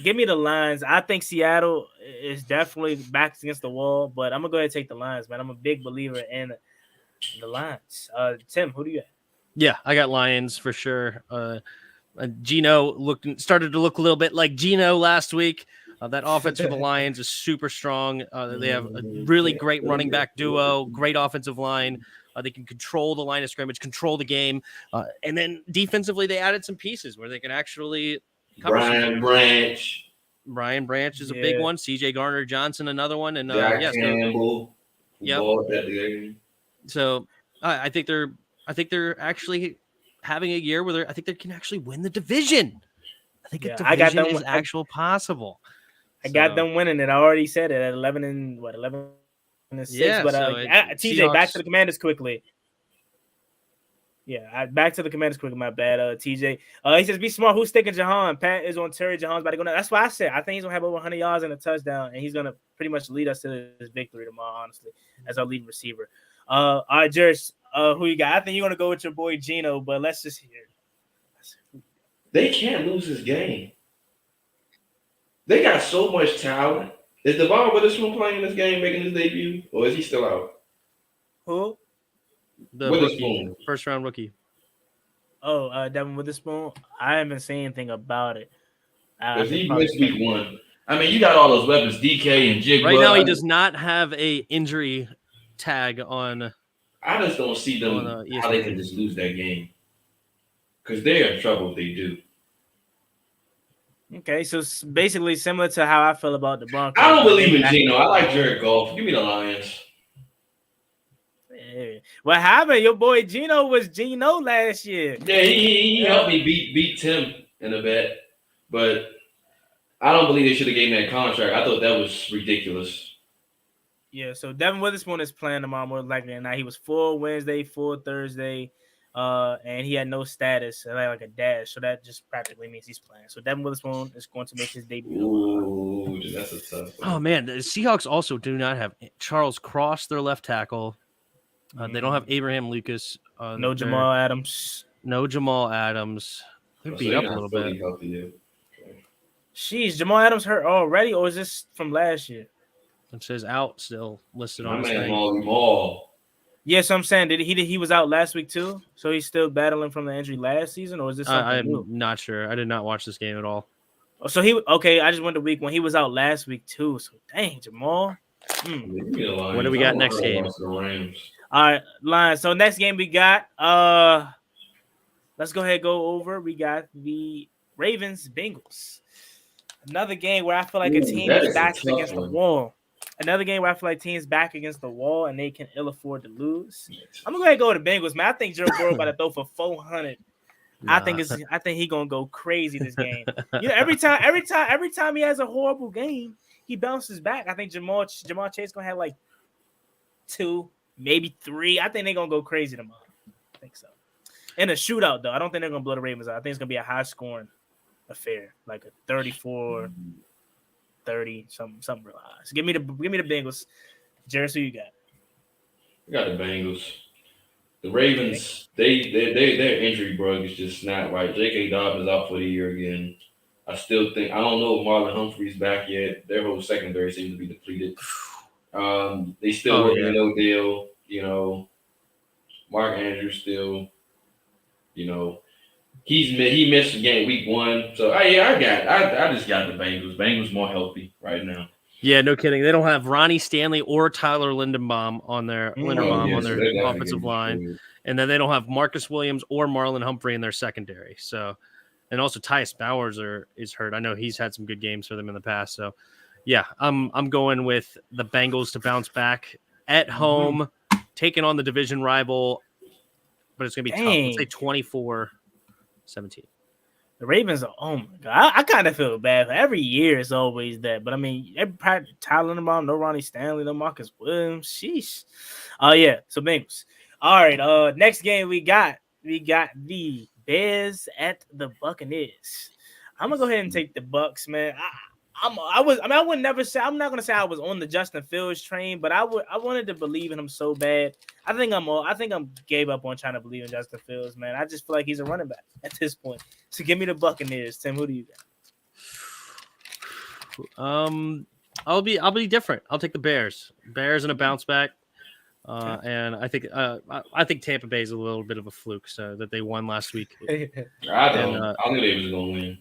Give me the Lions. I think Seattle is definitely backs against the wall, but I'm gonna go ahead and take the Lions, man. I'm a big believer in the Lions. Tim, who do you have? Yeah, I got Lions for sure. Geno started to look a little bit like Geno last week. That offense for the Lions is super strong. They have a really great running back duo, great offensive line. They can control the line of scrimmage, control the game. And then defensively, they added some pieces where they can actually cover. Brian Branch is a big one. CJ Garner-Johnson, another one. And Campbell. Yep. So I think they're actually having a year where I think they can actually win the division. I think a division is actual possible. I got them winning it. I already said it at 11-6. Yeah, but TJ, Seahawks. Back to the Commanders quickly. Yeah, back to the Commanders quickly. My bad, TJ. He says, "Be smart. Who's sticking Jahan? Pat is on Terry. Jahan's about to go down." That's why I said I think he's gonna have over 100 yards and a touchdown, and he's gonna pretty much lead us to this victory tomorrow. Honestly, as our lead receiver. All right, Jerry, who you got? I think you're gonna go with your boy Geno, but let's just hear. They can't lose this game. They got so much talent. Is Devon Witherspoon playing this game, making his debut, or is he still out? Who? The rookie, first round rookie. Oh, Devin Witherspoon. I haven't seen anything about it. Because he missed week 1. I mean, you got all those weapons, DK and Jigba. Right now, he does not have a injury tag on. I just don't see them how they can just lose that game. Because they're in trouble if they do. Okay, so it's basically similar to how I feel about the Broncos. I don't believe in Geno. I like Jared Goff. Give me the Lions. Hey, what happened? Your boy Geno was Geno last year. Yeah, he helped me beat Tim in a bet. But I don't believe they should have gave me that contract. I thought that was ridiculous. Yeah, so Devin Witherspoon is playing tomorrow more likely than not. He was full Wednesday, full Thursday. And he had no status, like a dash, so that just practically means he's playing. So Devin Witherspoon is going to make his debut. Ooh, that's a tough one. Oh man, the Seahawks also do not have Charles Cross, their left tackle. They don't have Abraham Lucas. No Jamal Adams. No Jamal Adams. They're beat up a little bit. Jeez, Jamal Adams hurt already, or is this from last year? It says out still listed My on his man thing. Maul. Yes, I'm saying he was out last week too, so he's still battling from the injury last season, or is this something new? I'm not sure. I did not watch this game at all. So I just went the week when he was out last week too. So dang, Jamal. What do we got next game? All right, Lions. So next game we got let's go ahead and go over. We got the Ravens Bengals. Another game where I feel like a team is back against the wall. Another game where I feel like teams back against the wall and they can ill afford to lose. I'm gonna go ahead and go with the Bengals, man. I think Joe Burrow about to throw for 400. Nah. I think he gonna go crazy this game. Every time he has a horrible game, he bounces back. I think Jamar Chase gonna have like 2, maybe 3. I think they're gonna go crazy tomorrow. I think so. In a shootout though, I don't think they're gonna blow the Ravens out. I think it's gonna be a high scoring affair, like a 34-30, something real high. So give me the Bengals. Jared, who you got? I got the Bengals. The Ravens, their injury bug is just not right. J.K. Dobbins out for the year again. I don't know if Marlon Humphrey's back yet. Their whole secondary seems to be depleted. They still working in Odell. Mark Andrews still, he missed the game week 1. So I just got the Bengals. Bengals more healthy right now. Yeah, no kidding. They don't have Ronnie Stanley or Tyler Linderbaum on their offensive line, and then they don't have Marcus Williams or Marlon Humphrey in their secondary. So, and also Tyus Bowers is hurt. I know he's had some good games for them in the past. So, yeah, I'm going with the Bengals to bounce back at home, taking on the division rival, but it's gonna be tough. Let's say 24-17. The Ravens are, oh my God. I kind of feel bad. Every year it's always that. But I mean, Tyler Linderbaum, no Ronnie Stanley, no Marcus Williams. Sheesh. Yeah. So Bengals. All right. Next game we got the Bears at the Buccaneers. I'm gonna go ahead and take the Bucs, man. I'm not gonna say I was on the Justin Fields train, but I wanted to believe in him so bad. I think I'm gave up on trying to believe in Justin Fields, man. I just feel like he's a running back at this point. So give me the Buccaneers. Tim, who do you got? I'll be different. I'll take the Bears. Bears in a bounce back. And I think Tampa Bay is a little bit of a fluke, so that they won last week. I knew they was gonna win.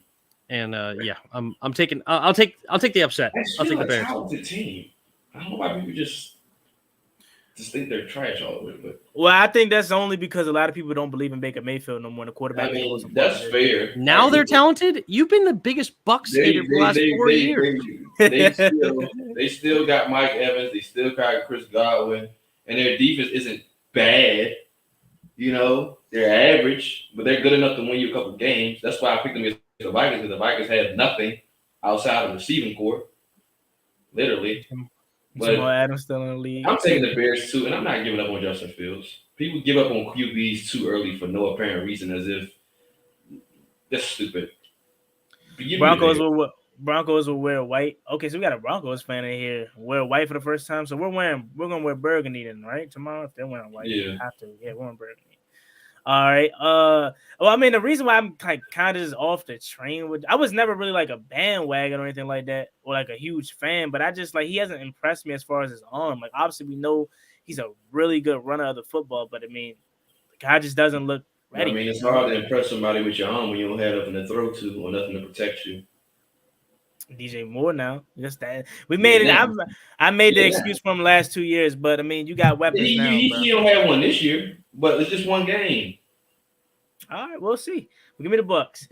And I'm taking. I'll take the upset. I'll take the Bears. Talented team. I don't know why people just think they're trash all the way. But I think that's only because a lot of people don't believe in Baker Mayfield no more. The quarterback. That's fair. Now they're talented. You've been the biggest Bucs hater for the last 4 years. They still got Mike Evans. They still got Chris Godwin, and their defense isn't bad. They're average, but they're good enough to win you a couple games. That's why I picked them against the Vikings, because the Vikings had nothing outside of the receiving core, literally. But Jamal Adams still in the league. I'm taking the Bears too, and I'm not giving up on Justin Fields. People give up on QBs too early for no apparent reason, as if that's stupid. Broncos will wear white. Okay, so we got a Broncos fan in here. Wear white for the first time, so we're gonna wear burgundy then, right? Tomorrow, if they're wearing white, we have to. Yeah, we're wearing burgundy. All right. Well, I mean, the reason why I'm kind of just off the train I was never really like a bandwagon or anything like that, or like a huge fan, but I just he hasn't impressed me as far as his arm. Like, obviously, we know he's a really good runner of the football, but I mean, the guy just doesn't look ready. I mean, it's hard to impress somebody with your arm when you don't have nothing to throw to or nothing to protect you. DJ Moore now. Just that we made it. I made the excuse for him last 2 years, but I mean, you got weapons now. He don't have one this year, but it's just one game. All right, we'll see. Give me the Bucks.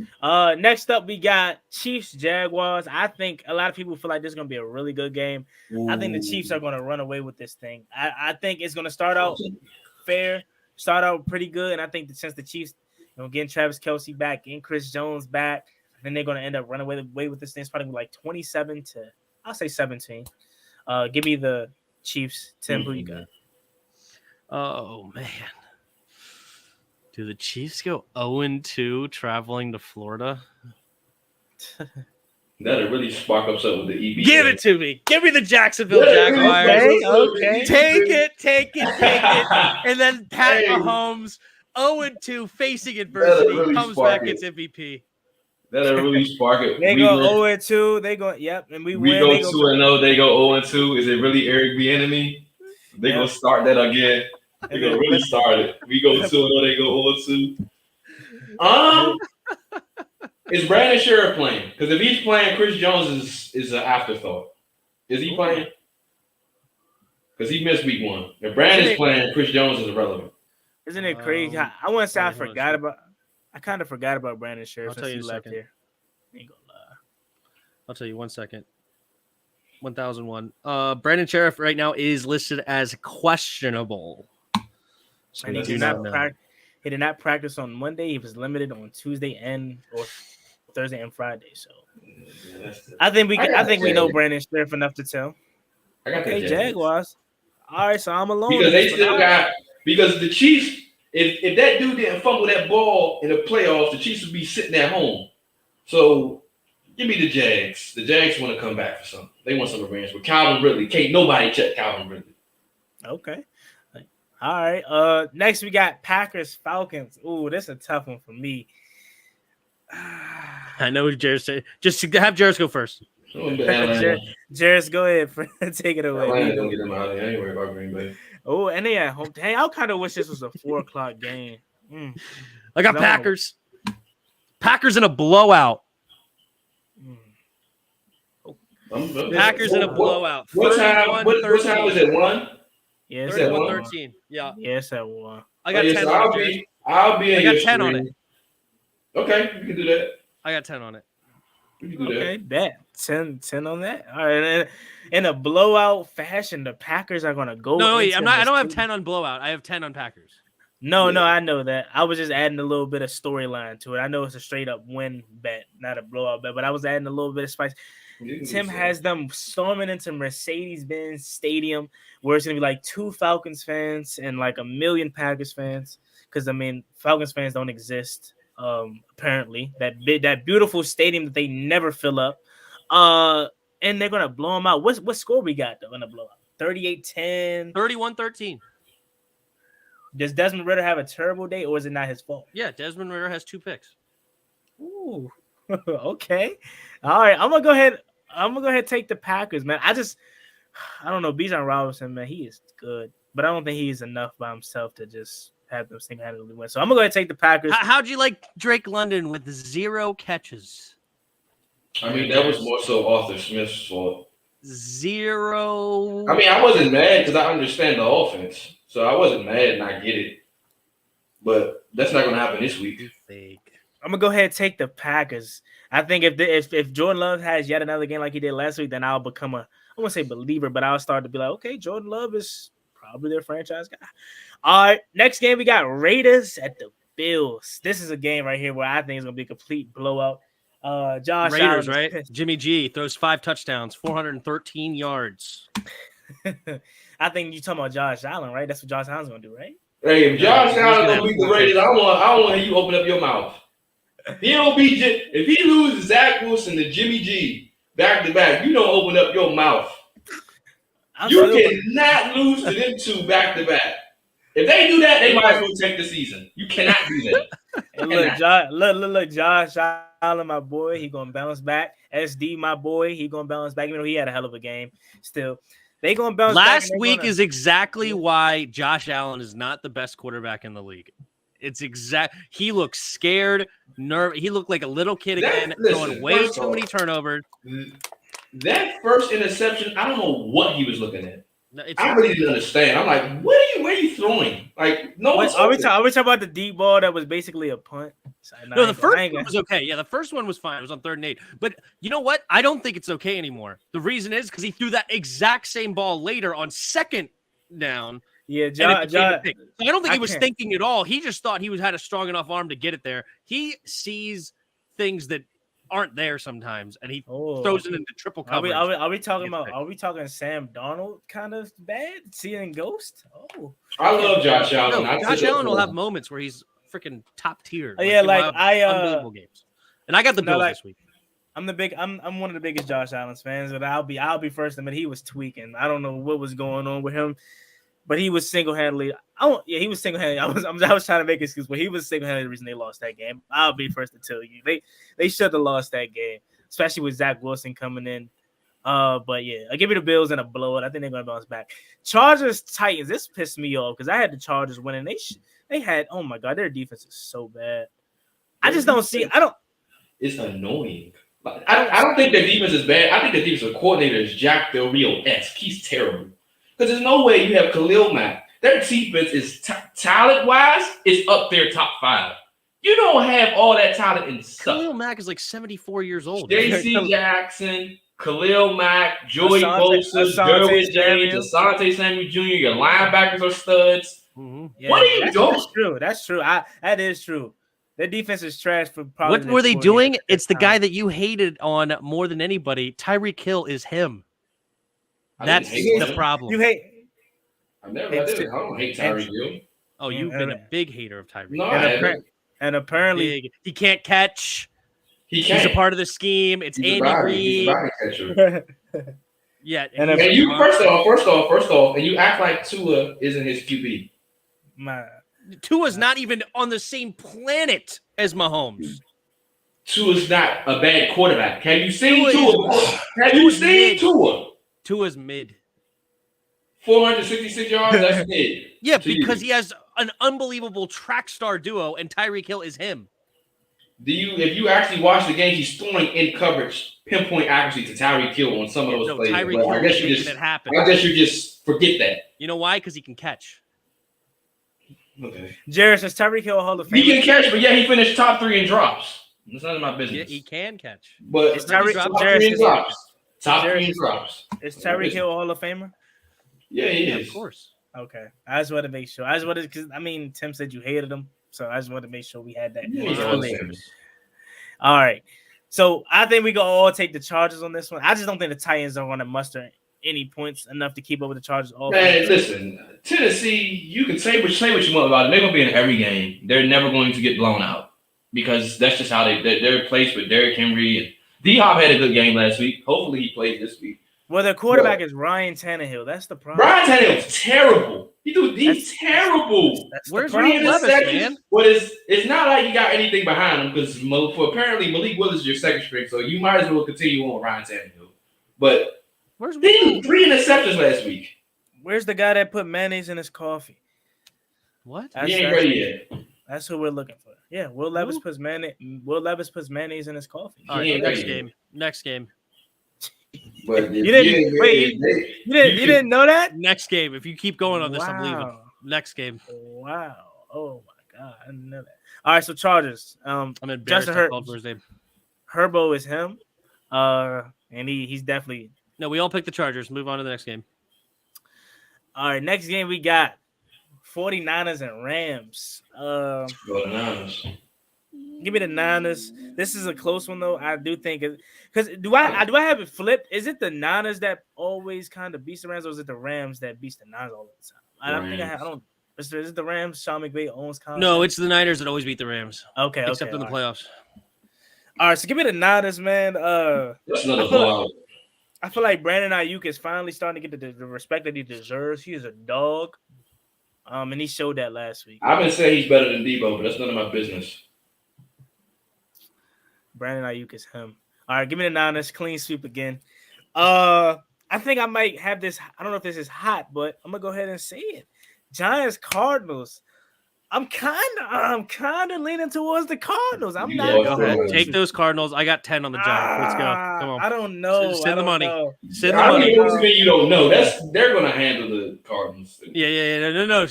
Next up, we got Chiefs Jaguars. I think a lot of people feel like this is going to be a really good game. Ooh. I think the Chiefs are going to run away with this thing. I think it's going to start out fair, start out pretty good, and I think that since the Chiefs, getting Travis Kelce back, getting Chris Jones back, then they're going to end up running away with this thing. It's probably like 27 to, I'll say 17. Give me the Chiefs. Tim, who you got? Oh, man. Do the Chiefs go 0-2 traveling to Florida? That'll really spark up something with the EB. Give it to me. Give me the Jacksonville Yeah, Jaguars. Okay. Take it. And then Pat Mahomes, 0-2, facing adversity, really comes spark back, it. gets MVP. That'll really spark it. They go 0-2. They go, yep, and we win. go They 2-0. They go 0-2. Is it really Eric Bieniemy? They gonna start that again. They gonna really start it. We go 2-0. They go 0-2. Is Brandon Scherff playing? Because if he's playing, Chris Jones is an afterthought. Is he playing? Because he missed week 1. If Brandon's playing, Chris Jones is irrelevant. Isn't it crazy? I want to say I kind of forgot about Brandon Scherff since he left here. Ain't gonna lie. I'll tell you 1 second. 1001. Brandon Scherff right now is listed as questionable. So And he did not practice on Monday. He was limited on Tuesday or Thursday and Friday. So I think we know Brandon Scherff enough to tell. I got the Jaguars. All right, so I'm alone. Because they still because the Chiefs, if that dude didn't fumble that ball in the playoffs, the Chiefs would be sitting at home. So give me the Jags. The Jags want to come back for something. They want some revenge. With Calvin Ridley, can't nobody check Calvin Ridley. Okay. All right. Next we got Packers Falcons. Ooh, this is a tough one for me. I know what Jared said. Just have Jared go first. Jared, go ahead. Take it away. Atlanta don't get them out of there. I ain't worried about Green Bay. Oh, and they at home. Hey, I kind of wish this was a 4:00 game. I got Packers. Packers in a blowout. Packers in a blowout. What time is it? 1? Yeah, 31-13. Yeah. Yes, at 1. I got 10 on it. I'll be in I got 10 on it. Okay, you can do that. I got 10 on it. You can do Okay, that. 10 on that. All right. In a blowout fashion, the Packers are going to go. No, wait, I don't have 10 on blowout. I have 10 on Packers. No, I know that. I was just adding a little bit of storyline to it. I know it's a straight up win bet, not a blowout bet, but I was adding a little bit of spice. Tim has them storming into Mercedes-Benz Stadium, where it's gonna be like 2 Falcons fans and like 1 million Packers fans. Because Falcons fans don't exist. Apparently, that beautiful stadium that they never fill up. And they're gonna blow them out. What score we got though in the blowout? 38-10. 31-13. Does Desmond Ridder have a terrible day, or is it not his fault? Yeah, Desmond Ridder has 2 picks. Ooh, okay. All right, I'm gonna go ahead and take the Packers, man. I don't know. Bijan Robinson, man, he is good, but I don't think he's enough by himself to just have them single-handedly win. So I'm gonna go ahead and take the Packers. How'd you like Drake London with 0 catches? I mean, that was more so Arthur Smith's fault. 0. I mean, I wasn't mad because I understand the offense. So I wasn't mad and I get it. But that's not going to happen this week. I'm going to go ahead and take the Packers. I think if Jordan Love has yet another game like he did last week, then I'll become I won't say believer, but I'll start to be like, okay, Jordan Love is probably their franchise guy. All right, next game we got Raiders at the Bills. This is a game right here where I think it's going to be a complete blowout. Josh Raiders, Allen, right? Jimmy G throws 5 touchdowns, 413 yards. I think you're talking about Josh Allen, right? That's what Josh Allen's going to do, right? Hey, if Josh Allen don't beat the Raiders, I don't want to hear you open up your mouth. If he loses Zach Wilson to Jimmy G back to back, you don't open up your mouth. You cannot lose to them 2 back to back. If they do that, they might as well take the season. You cannot do that. And look, Josh Allen, my boy, he gonna bounce back. SD, my boy, he gonna bounce back. Even though he had a hell of a game, still they gonna bounce back. Last week is exactly why Josh Allen is not the best quarterback in the league. It's he looks scared, nervous. He looked like a little kid again, throwing way too many turnovers. That first interception, I don't know what he was looking at. I really didn't understand. I'm like, where are you throwing? Like, no one's are we talking about the deep ball that was basically a punt? No, the first one was okay. Yeah, the first one was fine. It was on 3rd and 8. But you know what? I don't think it's okay anymore. The reason is because he threw that exact same ball later on 2nd down. Yeah, so I don't think he was thinking at all. He just thought he had a strong enough arm to get it there. He sees things that aren't there sometimes, and he throws it into triple coverage. Are we talking Sam Darnold kind of bad, seeing ghost? I love Josh Allen. Josh Allen will have moments where he's freaking top tier. Oh, yeah, they like, have I, unbelievable games. And I got the no, Bills like, this week. I'm one of the biggest Josh Allen fans, but I'll be first to admit he was tweaking. I don't know what was going on with him, but he was single-handedly. He was single-handedly. I was trying to make excuses, but he was single-handedly the reason they lost that game. I'll be first to tell you they should have lost that game, especially with Zach Wilson coming in. But yeah, I give you the Bills and a blowout. I think they're gonna bounce back. Chargers Titans. This pissed me off because I had the Chargers winning. They had, oh my god, their defense is so bad. I just don't see. It's annoying. I don't think their defense is bad. I think the defensive coordinator is Jack Del Rio-esque. He's terrible. Because there's no way you have Khalil Mack. Their defense is talent-wise is up there top 5. You don't have all that talent in stuff. Khalil Mack is like 74 years old. J.C. Jackson, Khalil Mack, Joey Bosa, Derwin James, Asante Samuel Jr. Your linebackers are studs. Mm-hmm. Yeah, what are you doing? That's true. That is true. Their defense is trash for probably. What were they doing? It's the guy that you hated on more than anybody. Tyreek Hill is him. That's the problem. You hate. I don't hate Tyreek Hill. Oh, you've been a big hater of Tyreek. No, and apparently he can't catch. He's a part of the scheme. It's Andy Reid. Yeah, and you first off, and you act like Tua isn't his QB. Tua's not even on the same planet as Mahomes. Tua's not a bad quarterback. Have you seen Tua? Have you seen Tua? Tua's mid. 466 yards, that's mid. Yeah, because he has an unbelievable track star duo, and Tyreek Hill is him. If you actually watch the game, he's throwing in coverage, pinpoint accuracy to Tyreek Hill on some of those plays. Tyreek Hill is making it happen. I guess you just forget that. You know why? Because he can catch. Okay. Jarris, is Tyreek Hill a Hall of Famer? He can catch, but he finished top 3 in drops. It's none of my business. Yeah, he can catch. But top 3 in drops. Top 3 in drops. Is Tyreek Hill a Hall of Famer? Yeah, he is. Of course. Okay. I just want to make sure. Because Tim said you hated him, so I just want to make sure we had that. All right. So I think we can all take the Chargers on this one. I just don't think the Titans are going to muster any points enough to keep up with the Chargers. Man, listen, Tennessee, you can say what you want about it. They're going to be in every game. They're never going to get blown out because that's just how they're placed with Derrick Henry. And D-Hop had a good game last week. Hopefully he plays this week. Well, their quarterback is Ryan Tannehill. That's the problem. Ryan Tannehill's terrible. He's terrible. Where's Ryan Levis, man? But it's not like you got anything behind him because apparently Malik Willis is your second string, so you might as well continue on with Ryan Tannehill. But he 3 interceptions last week. Where's the guy that put mayonnaise in his coffee? What? He ain't ready yet. That's who we're looking for. Yeah, Will Levis puts mayonnaise in his coffee. All right, next game. But you didn't know that? Next game. If you keep going on this, I'm leaving. Next game. Wow. Oh my god, I didn't know that. All right, so Chargers. I'm embarrassed. I called for his name. Herbo is him. And he's definitely. No, we all picked the Chargers. Move on to the next game. All right, next game we got 49ers and Rams. Go to Niners. Give me the Niners. This is a close one though. I do think because do I have it flipped? Is it the Niners that always kind of beats the Rams, or is it the Rams that beats the Niners all the time? I don't. Is it the Rams? Sean McVay owns. No, it's the Niners that always beat the Rams. Okay, except in the playoffs. All right, so give me the Niners, man. That's another blowout. I feel like Brandon Ayuk is finally starting to get the respect that he deserves. He is a dog, and he showed that last week. I've been saying he's better than Debo, but that's none of my business. Brandon Ayuk is him. All right, give me the Niners. Clean sweep again. I think I might have this. I don't know if this is hot, but I'm gonna go ahead and say it. Giants Cardinals. I'm kind of leaning towards the Cardinals. I'm not. Go ahead. Take those Cardinals. I got 10 on the Giants. Let's go. Come on. I don't know. Send the money. Send the money. You don't know. They're gonna handle the Cardinals. Yeah. No.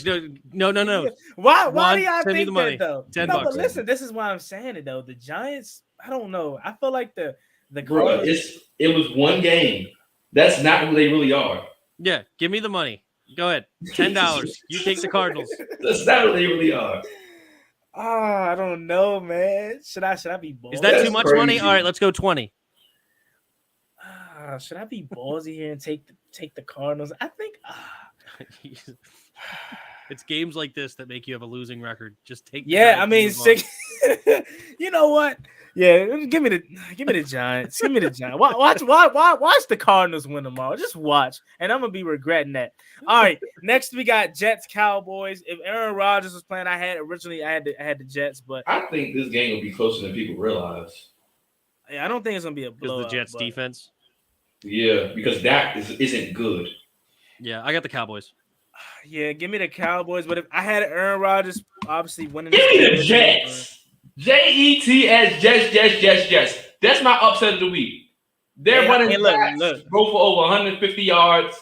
Why do y'all think that though? $10. But listen, this is why I'm saying it though. The Giants. I don't know. I feel like the bro, it was one game. That's not who they really are. Yeah, give me the money. Go ahead. $10. You take the Cardinals. That's not who they really are. I don't know, man. Should I be ballsy? Is that too much money? All right, let's go 20. Should I be ballsy here and take the Cardinals? I think It's games like this that make you have a losing record. Just take. Yeah, I mean, you know what? Yeah, give me the Giants. Give me the Giants. Watch the Cardinals win tomorrow. Just watch, and I'm gonna be regretting that. All right, next we got Jets Cowboys. If Aaron Rodgers was playing, I had the Jets, but I think this game will be closer than people realize. yeah, I don't think it's gonna be a blowout. Because the Jets defense. Yeah, because Dak isn't good. Yeah, I got the Cowboys. Yeah, give me the Cowboys. But if I had Aaron Rodgers, obviously winning. Give me the Jets. JETS, Jets. That's my upset of the week. They're running backs, go for over 150 yards.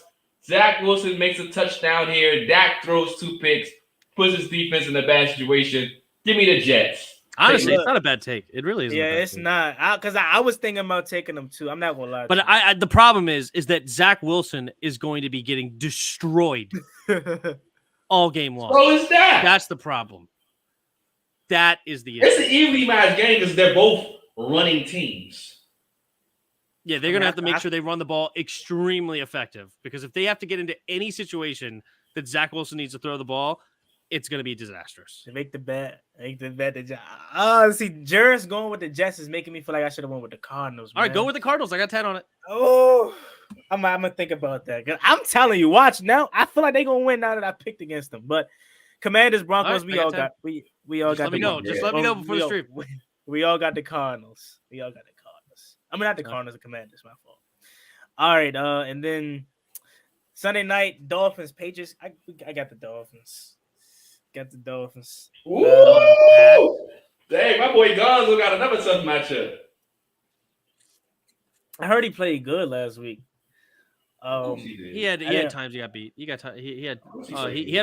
Zach Wilson makes a touchdown here. Dak throws 2 picks, puts his defense in a bad situation. Give me the Jets. Honestly, it's not a bad take. It really isn't. Yeah, it's not. Because I was thinking about taking them too. I'm not gonna lie. But the problem is that Zach Wilson is going to be getting destroyed all game long. So is that? That's the problem. That is the issue. It's an evenly matched game because they're both running teams. Yeah, they're gonna have to make sure they run the ball extremely effective, because if they have to get into any situation that Zach Wilson needs to throw the ball, it's going to be disastrous. Make the bet. See, Jerris going with the Jets is making me feel like I should have went with the Cardinals. All right, go with the Cardinals. I got 10 on it. Oh, I'm gonna think about that. I'm telling you, watch now. I feel like they're gonna win now that I picked against them. But Commanders, Broncos, right, we all got let me know. Just let me know before the stream. We all got the Cardinals. I mean, not the Cardinals, the Commanders. My fault. All right, and then Sunday night, Dolphins, Patriots. I got the Dolphins. Got the Dolphins. Ooh! Dang, my boy Gonzo got another tough matchup. I heard he played good last week. He had times he got beat. He had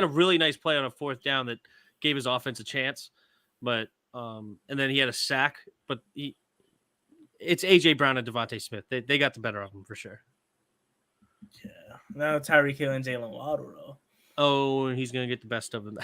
a really nice play on a 4th down that gave his offense a chance, but and then he had a sack. But it's AJ Brown and Devontae Smith. They got the better of him for sure. Yeah. Now Tyreek Hill and Jalen Waddle though. Oh, and he's going to get the best of him.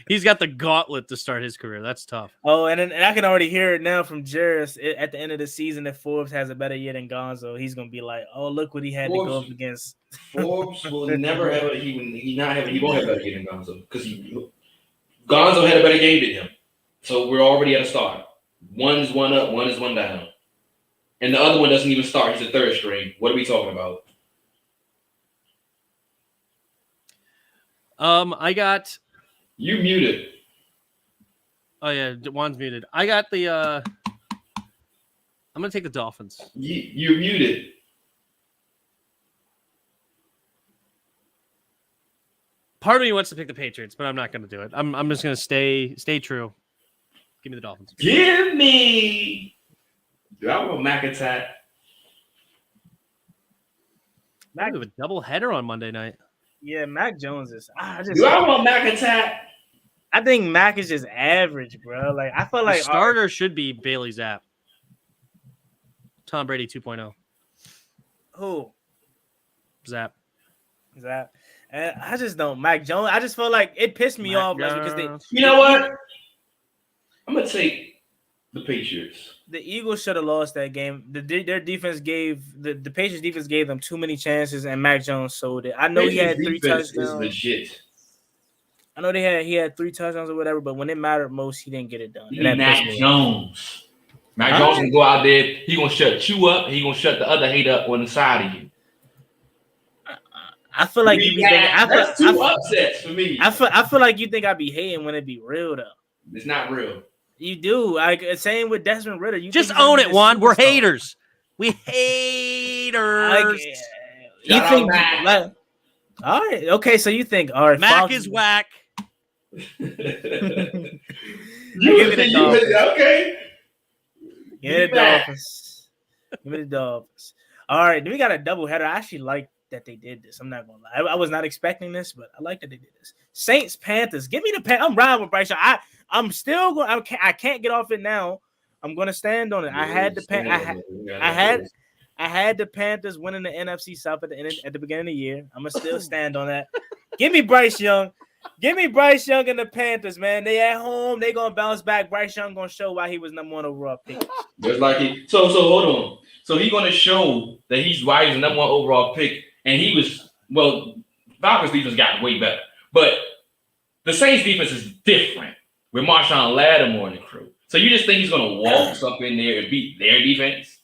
He's got the gauntlet to start his career. That's tough. Oh, and I can already hear it now from Jerris at the end of the season. If Forbes has a better year than Gonzo, he's going to be like, oh, look what he had to go up against. Forbes will never have a – he won't have a better year than Gonzo, because Gonzo had a better game than him. So we're already at a start. One is one up, one is one down. And the other one doesn't even start. He's a 3rd string. What are we talking about? I got. You muted. Oh yeah, Juan's muted. I got the. I'm gonna take the Dolphins. You're muted. Part of me wants to pick the Patriots, but I'm not gonna do it. I'm just gonna stay true. Give me the Dolphins. Give me. Dude, I want Mac attack. We have a double header on Monday night. Yeah, Mac Jones is. I want Mac attack. I think Mac is just average, bro. Like I feel like the starter should be Bailey Zapp. Tom Brady 2.0. Who? Zapp. And I just don't. Mac Jones. I just feel like it pissed me off because they. You know what? I'm gonna take the Patriots. The Eagles should have lost that game. Their defense gave the Patriots defense gave them too many chances, and Mac Jones sold it. I know he had 3 touchdowns. Is legit. I know he had 3 touchdowns or whatever, but when it mattered most, he didn't get it done. Mac Jones. Mac Jones gonna go out there. He gonna shut you up. And he gonna shut the other hate up on the side of you. I feel like you be thinking. That's 2 upsets for me. I feel like you think I be hating when it be real though. It's not real. You do. Like same with Desmond Ritter. You just own it, Juan. We're haters. We haters. You think? Like, all right. Okay. So you think? All right. Mac is whack. Give me the Dolphins. Okay. Give me the Dolphins. Give me the Dolphins. All right. Then we got a doubleheader. I actually like that they did this. I'm not gonna lie. I was not expecting this, but I like that they did this. Saints Panthers. Give me the Panthers. I'm riding with Bryce. I'm still going. I can't get off it now. I'm gonna stand on it. I had the Panthers winning the NFC South at the beginning of the year. I'm gonna still stand on that. Give me Bryce Young. Give me Bryce Young and the Panthers, man. They at home. They gonna bounce back. Bryce Young gonna show why he was number 1 overall pick. Just like so hold on. So he gonna show that why he's the number 1 overall pick, and he was Falcons defense got way better. But the Saints defense is different with Marshawn Lattimore and the crew. So you just think he's going to walk up in there and beat their defense?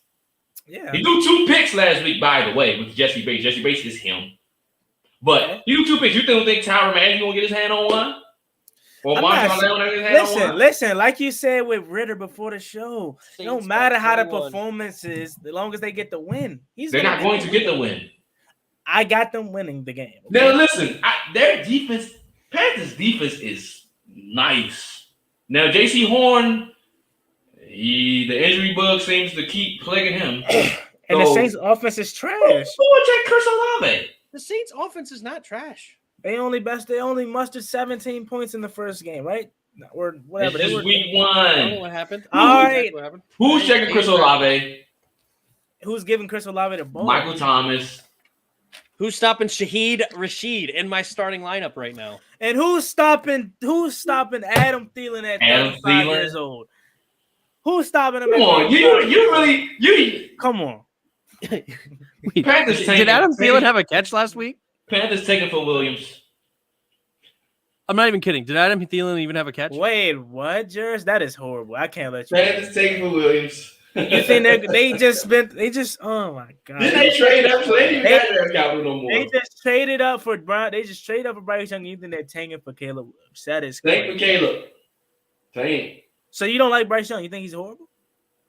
Yeah. He threw 2 picks last week, by the way, with Jesse Bates. Jesse Bates is him. But he threw 2 picks. You think Tyrann Mathieu going to get his hand on one? Or Marshawn Lattimore get his hand on one? Listen, like you said with Ritter before the show, it don't matter how the 21. performance is, as long as they get the win. They're not going to get the win. I got them winning the game. Okay? Now, listen, their defense, Panthers' defense is nice. Now, J.C. Horn, the injury bug seems to keep plaguing him. And the Saints' offense is trash. Who would take Chris Olave? The Saints' offense is not trash. They only mustered 17 points in the first game, right? Or whatever. It's just week I don't know 1. what happened. All right. What happened? Who's checking Chris Olave? Who's giving Chris Olave the ball? Michael Thomas. Who's stopping Shaheed Rashid in my starting lineup right now? And who's stopping Adam Thielen at 35 years old? Who's stopping him? Come on, you Come on. Panthers Did Adam Thielen have a catch last week? Panthers taking for Williams. I'm not even kidding. Did Adam Thielen even have a catch? Wait, what, Jers? That is horrible. I can't let you. Panthers taking for Williams. You think they just oh my god. Didn't they trade up? So they didn't got their account no more. They just traded up for Brown. They just traded up for Bryce Young. You think they're tanking for Caleb Williams? That is Thank for Caleb. Tank. So you don't like Bryce Young? You think he's horrible?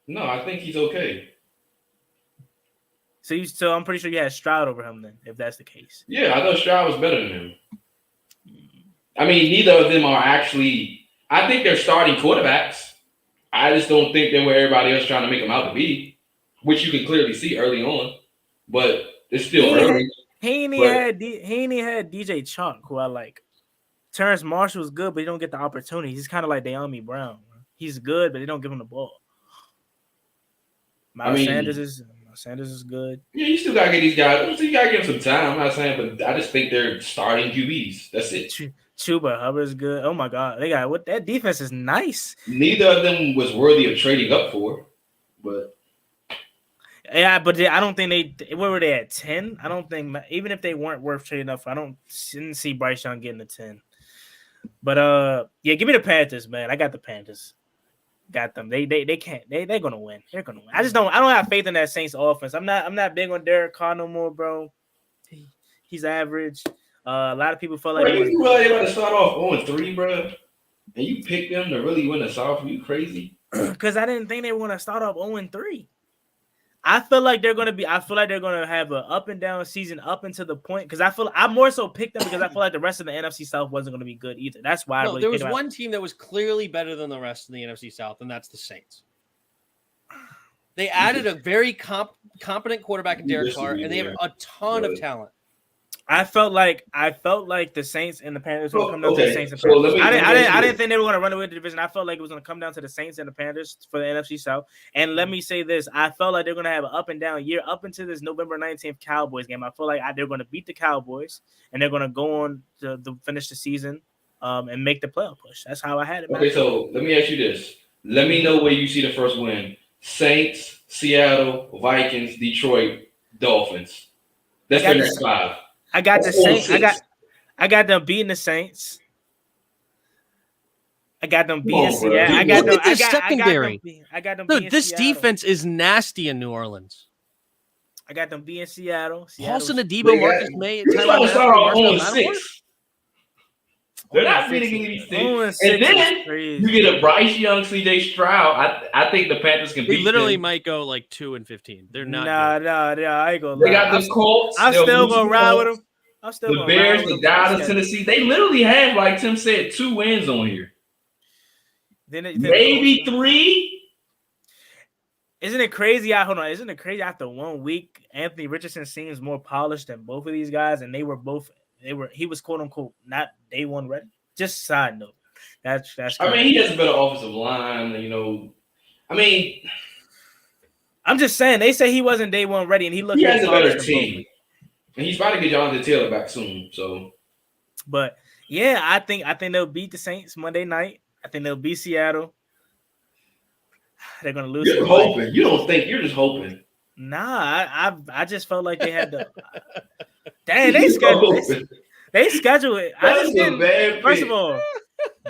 No, I think he's okay. So I'm pretty sure you had Stroud over him then, if that's the case. Yeah, I know Stroud was better than him. I mean, neither of them are actually. I think they're starting quarterbacks. I just don't think they're where everybody else trying to make them out to be, which you can clearly see early on. But it's still early. He ain't had DJ Chalk, who I like. Terrence Marshall's good, but he don't get the opportunity. He's kind of like De'Ami Brown. He's good, but they don't give him the ball. Miles Sanders is good. Yeah, you still gotta get these guys. You gotta give them some time. I'm not saying, but I just think they're starting QBs. That's it. Chuba Hubbard's good. Oh my God, they got what that defense is nice. Neither of them was worthy of trading up for, but yeah, but I don't think they. Where were they at 10? I don't think even if they weren't worth trading up for, didn't see Bryce Young getting the 10. But yeah, give me the Panthers, man. I got the Panthers. Got them. They're gonna win. They're gonna win. I don't have faith in that Saints offense. I'm not big on Derek Carr no more, bro. He's average. A lot of people felt like you really about to start off 0-3, bro, and you picked them to really win the South. Are you crazy? Because I didn't think they were gonna start off 0-3. I feel like they're gonna have an up and down season up until the point. Because I more so picked them because I feel like the rest of the NFC South wasn't gonna be good either. That's why there was one team that was clearly better than the rest of the NFC South, and that's the Saints. They added a very competent quarterback in Derek Carr, and they have a ton of talent. I felt like the Saints and the Panthers would come down to the Saints and Panthers. I didn't think they were going to run away with the division. I felt like it was going to come down to the Saints and the Panthers for the NFC South. And let me say this: I felt like they're going to have an up and down year up until this November 19th Cowboys game. I feel like they're going to beat the Cowboys and they're going to go on to finish the season and make the playoff push. That's how I had it. Okay, so let me ask you this: let me know where you see the first win. Saints, Seattle, Vikings, Detroit, Dolphins. That's their next 5. I got the Saints. I got them beating the Saints. I got them beating Seattle. I got them. Secondary. I got them. Dude, this defense is nasty in New Orleans. I got them beating Seattle. Paulson, Adebo, Marcus May, Tyler Matthew. They're not beating any things. And then you get a Bryce Young, CJ Stroud. I think the Panthers can beat them. They literally might go like 2-15. They're not. Nah. I ain't gonna lie. They got the Colts. I'm still gonna ride with them. The Bears, the Dallas, Tennessee. They literally have, like Tim said, 2 wins on here. Maybe 3. Isn't it crazy? Isn't it crazy after 1 week, Anthony Richardson seems more polished than both of these guys, and he was quote unquote not day one ready. Just side note. That's I mean, he has a better offensive line, I mean, I'm just saying they say he wasn't day one ready, and he has a better team. And he's about to get Jonathan Taylor back soon. So, but yeah, I think they'll beat the Saints Monday night. I think they'll beat Seattle. They're gonna lose. You're hoping. You don't think you're just hoping. Nah, I just felt like they had the. Dang, they scheduled. They schedule it. I That's just a didn't. bad First pick. of all,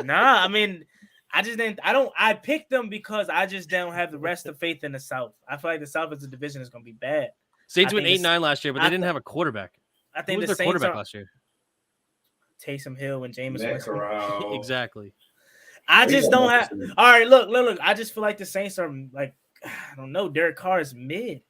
nah. I mean, I just didn't. I picked them because I just don't have the rest of faith in the South. I feel like the South as a division is going to be bad. Saints I went think 8-9 last year, but they didn't have a quarterback. I Who think was the their Saints quarterback are last year? Taysom Hill and Jameis Matt Winston. Corral. Exactly. I They just got don't have. Winston. All right, look. I just feel like the Saints are like, I don't know. Derek Carr is mid.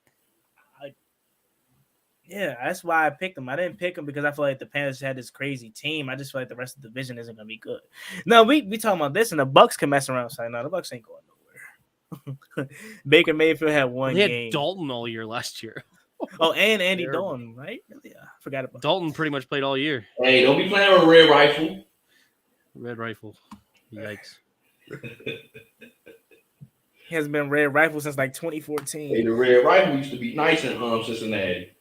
Yeah, that's why I picked them. I didn't pick them because I feel like the Panthers had this crazy team. I just feel like the rest of the division isn't gonna be good. No, we talking about this, and the Bucks can mess around. So no, the Bucks ain't going nowhere. Baker Mayfield had one They had game. Dalton all year last year. Oh, and Andy Terrible. Dalton, right? Yeah, I forgot about Dalton pretty much played all year. Hey, don't be playing with Red Rifle. Red Rifle. Yikes. He has been Red Rifle since like Hey, 2014. the Red Rifle used to be nice in Cincinnati.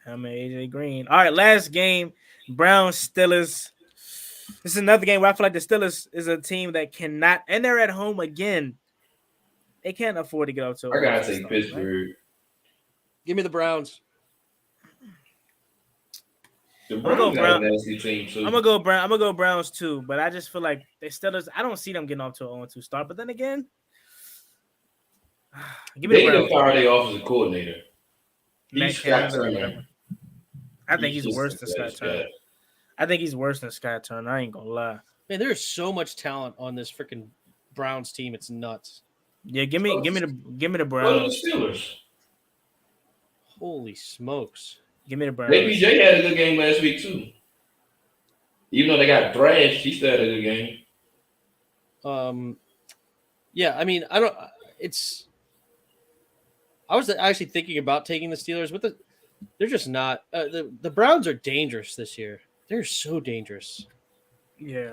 I'm AJ Green. All right, last game, Browns Steelers. This is another game where I feel like the Steelers is a team that cannot, and they're at home again. They can't afford to get out to. I gotta take Pittsburgh. Right? Give me the Browns. The gonna Browns go got Brown- a nasty team too. I'm gonna go Browns too, but I just feel like the Steelers. I don't see them getting off to an 0-2 start. But then again, give me They the need to Browns. fire their offensive coordinator. Matt He's Scott Canada or Turner. whatever. I think he's just worse than the Scott best Turner. guy. I think he's worse than Scott Turner. I ain't gonna lie. Man, there is so much talent on this freaking Browns team. It's nuts. Yeah, give me the What are Browns. the Steelers? Holy smokes. Give me the Browns. JPJ had a good game last week too. Even though they got thrashed, he still had a good game. Yeah, I mean, I was actually thinking about taking the Steelers, but they're just not. The Browns are dangerous this year. They're so dangerous. Yeah.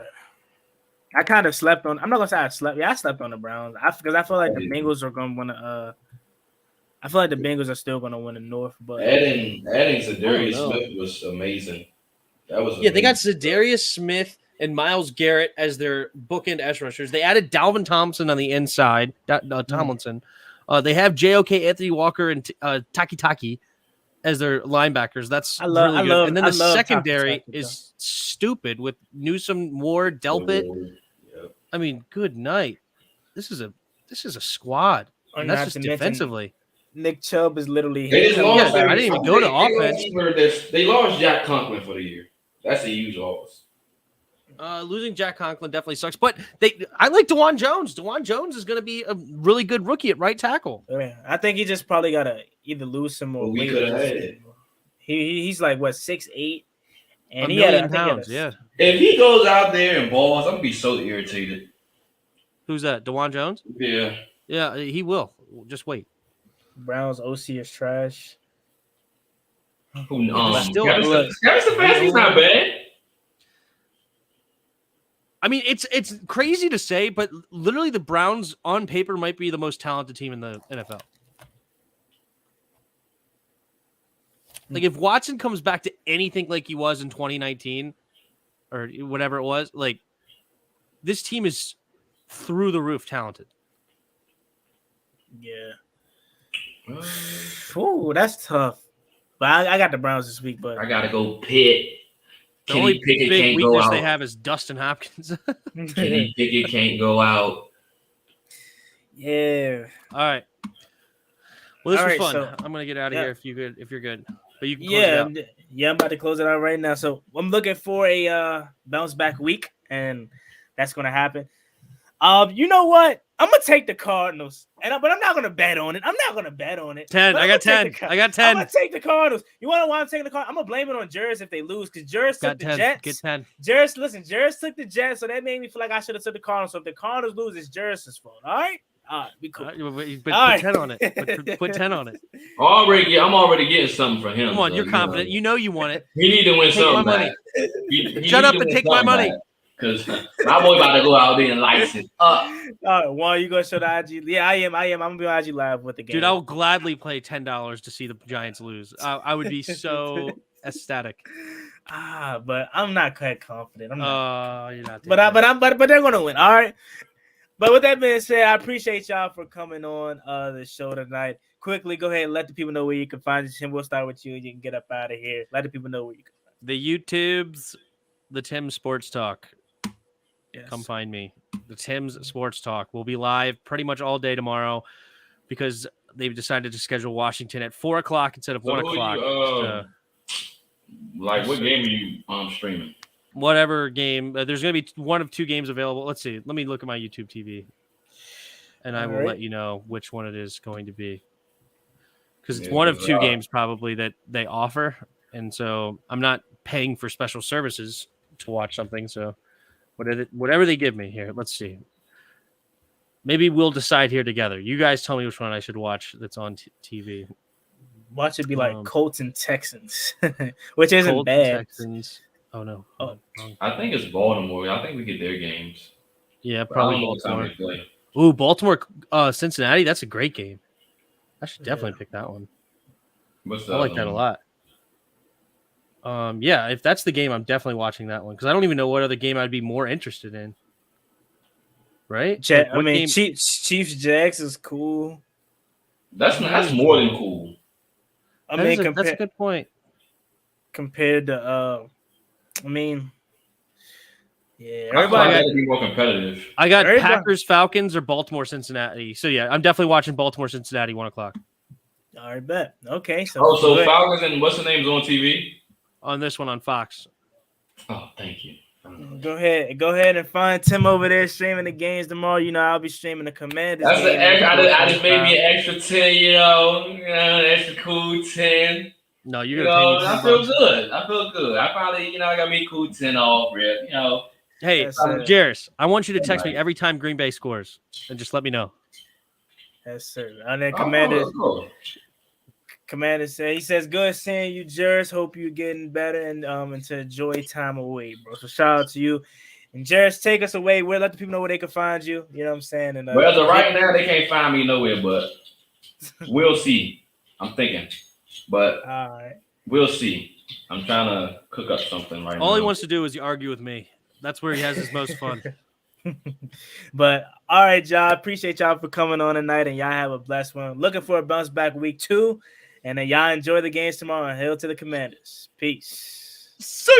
I kind of slept on. I'm not gonna say I slept. Yeah, I slept on the Browns. Because I feel like the Bengals are gonna win. I feel like the Bengals are still gonna win the North. But Adding Zadarius Oh, no. Smith was amazing. That was Yeah, they got amazing. Zadarius Smith and Myles Garrett as their bookend edge rushers. They added Dalvin Thompson on the inside. Tomlinson. They have JOK, Anthony Walker, and Taki as their linebackers. That's really good. And then the secondary is stupid with Newsome, Ward, Delpit. Yep. I mean, good night. This is a squad. And that's just defensively. Nick Chubb is literally. They just lost. I didn't even go to offense. They lost Jack Conklin for the year. That's a huge loss. Losing Jack Conklin definitely sucks, but I like DeJuan Jones. DeJuan Jones is going to be a really good rookie at right tackle. I think he just probably gotta either lose him or Well, we wait. could have had it. He's like what 6'8", and $1 he had million I think pounds. he had If he goes out there and balls, I'm gonna be so irritated. Who's that? DeJuan Jones? Yeah. Yeah, he will. Just wait. Browns OC is trash. Kevin still- Stefanski's not bad. I mean, it's crazy to say, but literally the Browns on paper might be the most talented team in the NFL. Like if Watson comes back to anything like he was in 2019 or whatever it was, like this team is through the roof talented. Yeah. Ooh, that's tough. But I got the Browns this week. But I gotta go Pitt. The Kenny only Pickett big can't go weakness out. they have is Dustin Hopkins. Kenny Pickett can't go out. yeah. All right. Well, this All was right, fun. so- I'm gonna get out of yeah. here if you're good. But you can close it out. I'm about to close it out right now. So I'm looking for a bounce back week, and that's gonna happen. You know what? I'm gonna take the Cardinals, but I'm not gonna bet on it. 10. But I I'm got gonna take 10. the I got 10. I'm gonna take the Cardinals. You wanna know why I'm taking the Cardinals? I'm gonna blame it on Jers if they lose, because Jers took Got the 10. Jets. Get 10. Jers took the Jets, so that made me feel like I should have took the Cardinals. So if the Cardinals lose, it's Jers' fault. All right, be cool. But All put right. 10 on it. Put 10 on it. I'm already getting something for him. Come on, so, you're confident. You know you want it. He need to win Take something. my money. He Shut need up to and win take my something money. back, Cause my boy about to go out there and lights it up. All right, Juan, you gonna show the IG? Yeah, I am. I'm gonna be on IG live with the game. Dude, I will gladly play $10 to see the Giants lose. I would be so ecstatic. But I'm not quite confident. I'm not. You're not. But they're gonna win. All right. But with that being said, I appreciate y'all for coming on the show tonight. Quickly, go ahead and let the people know where you can find us, and we'll start with you. And you can get up out of here. Let the people know where you can find The YouTubes, the Tim Sports Talk. Yes. Come find me. The Tim's Sports Talk will be live pretty much all day tomorrow because they've decided to schedule Washington at 4 o'clock instead of 1 o'clock. Like, what game are you streaming? Whatever game. There's going to be one of two games available. Let's see. Let me look at my YouTube TV, and I will let you know which one it is going to be. Because it's one of two games probably that they offer, and so I'm not paying for special services to watch something. So whatever they give me here, let's see. Maybe we'll decide here together. You guys tell me which one I should watch that's on TV. Watch it be like Colts and Texans, which isn't Colts bad. Texans. Oh no. I think it's Baltimore. I think we get their games. Yeah, probably Baltimore. Ooh, Baltimore, Cincinnati. That's a great game. I should definitely pick that one. I like that a lot. Yeah, if that's the game, I'm definitely watching that one because I don't even know what other game I'd be more interested in. Right? Chiefs Jags is cool. That's more than cool. That's a good point. Compared to, yeah, everybody got to be more competitive. I got Packers, Falcons, or Baltimore, Cincinnati. So yeah, I'm definitely watching Baltimore, Cincinnati, 1 o'clock. All right, bet. Okay, so Falcons and what's the name's on TV? On this one on Fox. Oh, thank you. Go ahead and find Tim over there streaming the games tomorrow. You know, I'll be streaming the Commanders. That's an extra. I just made me an extra 10. You know, an extra cool 10. No, you're gonna pay me. I feel good. I finally, I got me cool 10 off, Rip. Hey, Jairus, I want you to text me every time Green Bay scores, and just let me know. Yes, sir. And then Commander says, good seeing you, Jairus. Hope you're getting better and to enjoy time away, bro. So shout out to you. And Jairus, take us away. We'll let the people know where they can find you. You know what I'm saying? And right now they can't find me nowhere, but we'll see. I'm thinking. But we'll see. I'm trying to cook up something right now. All he wants to do is argue with me. That's where he has his most fun. But all right, y'all. Appreciate y'all for coming on tonight, and y'all have a blessed one. Looking for a bounce back week 2. And then y'all enjoy the games tomorrow. And hail to the Commanders. Peace. See.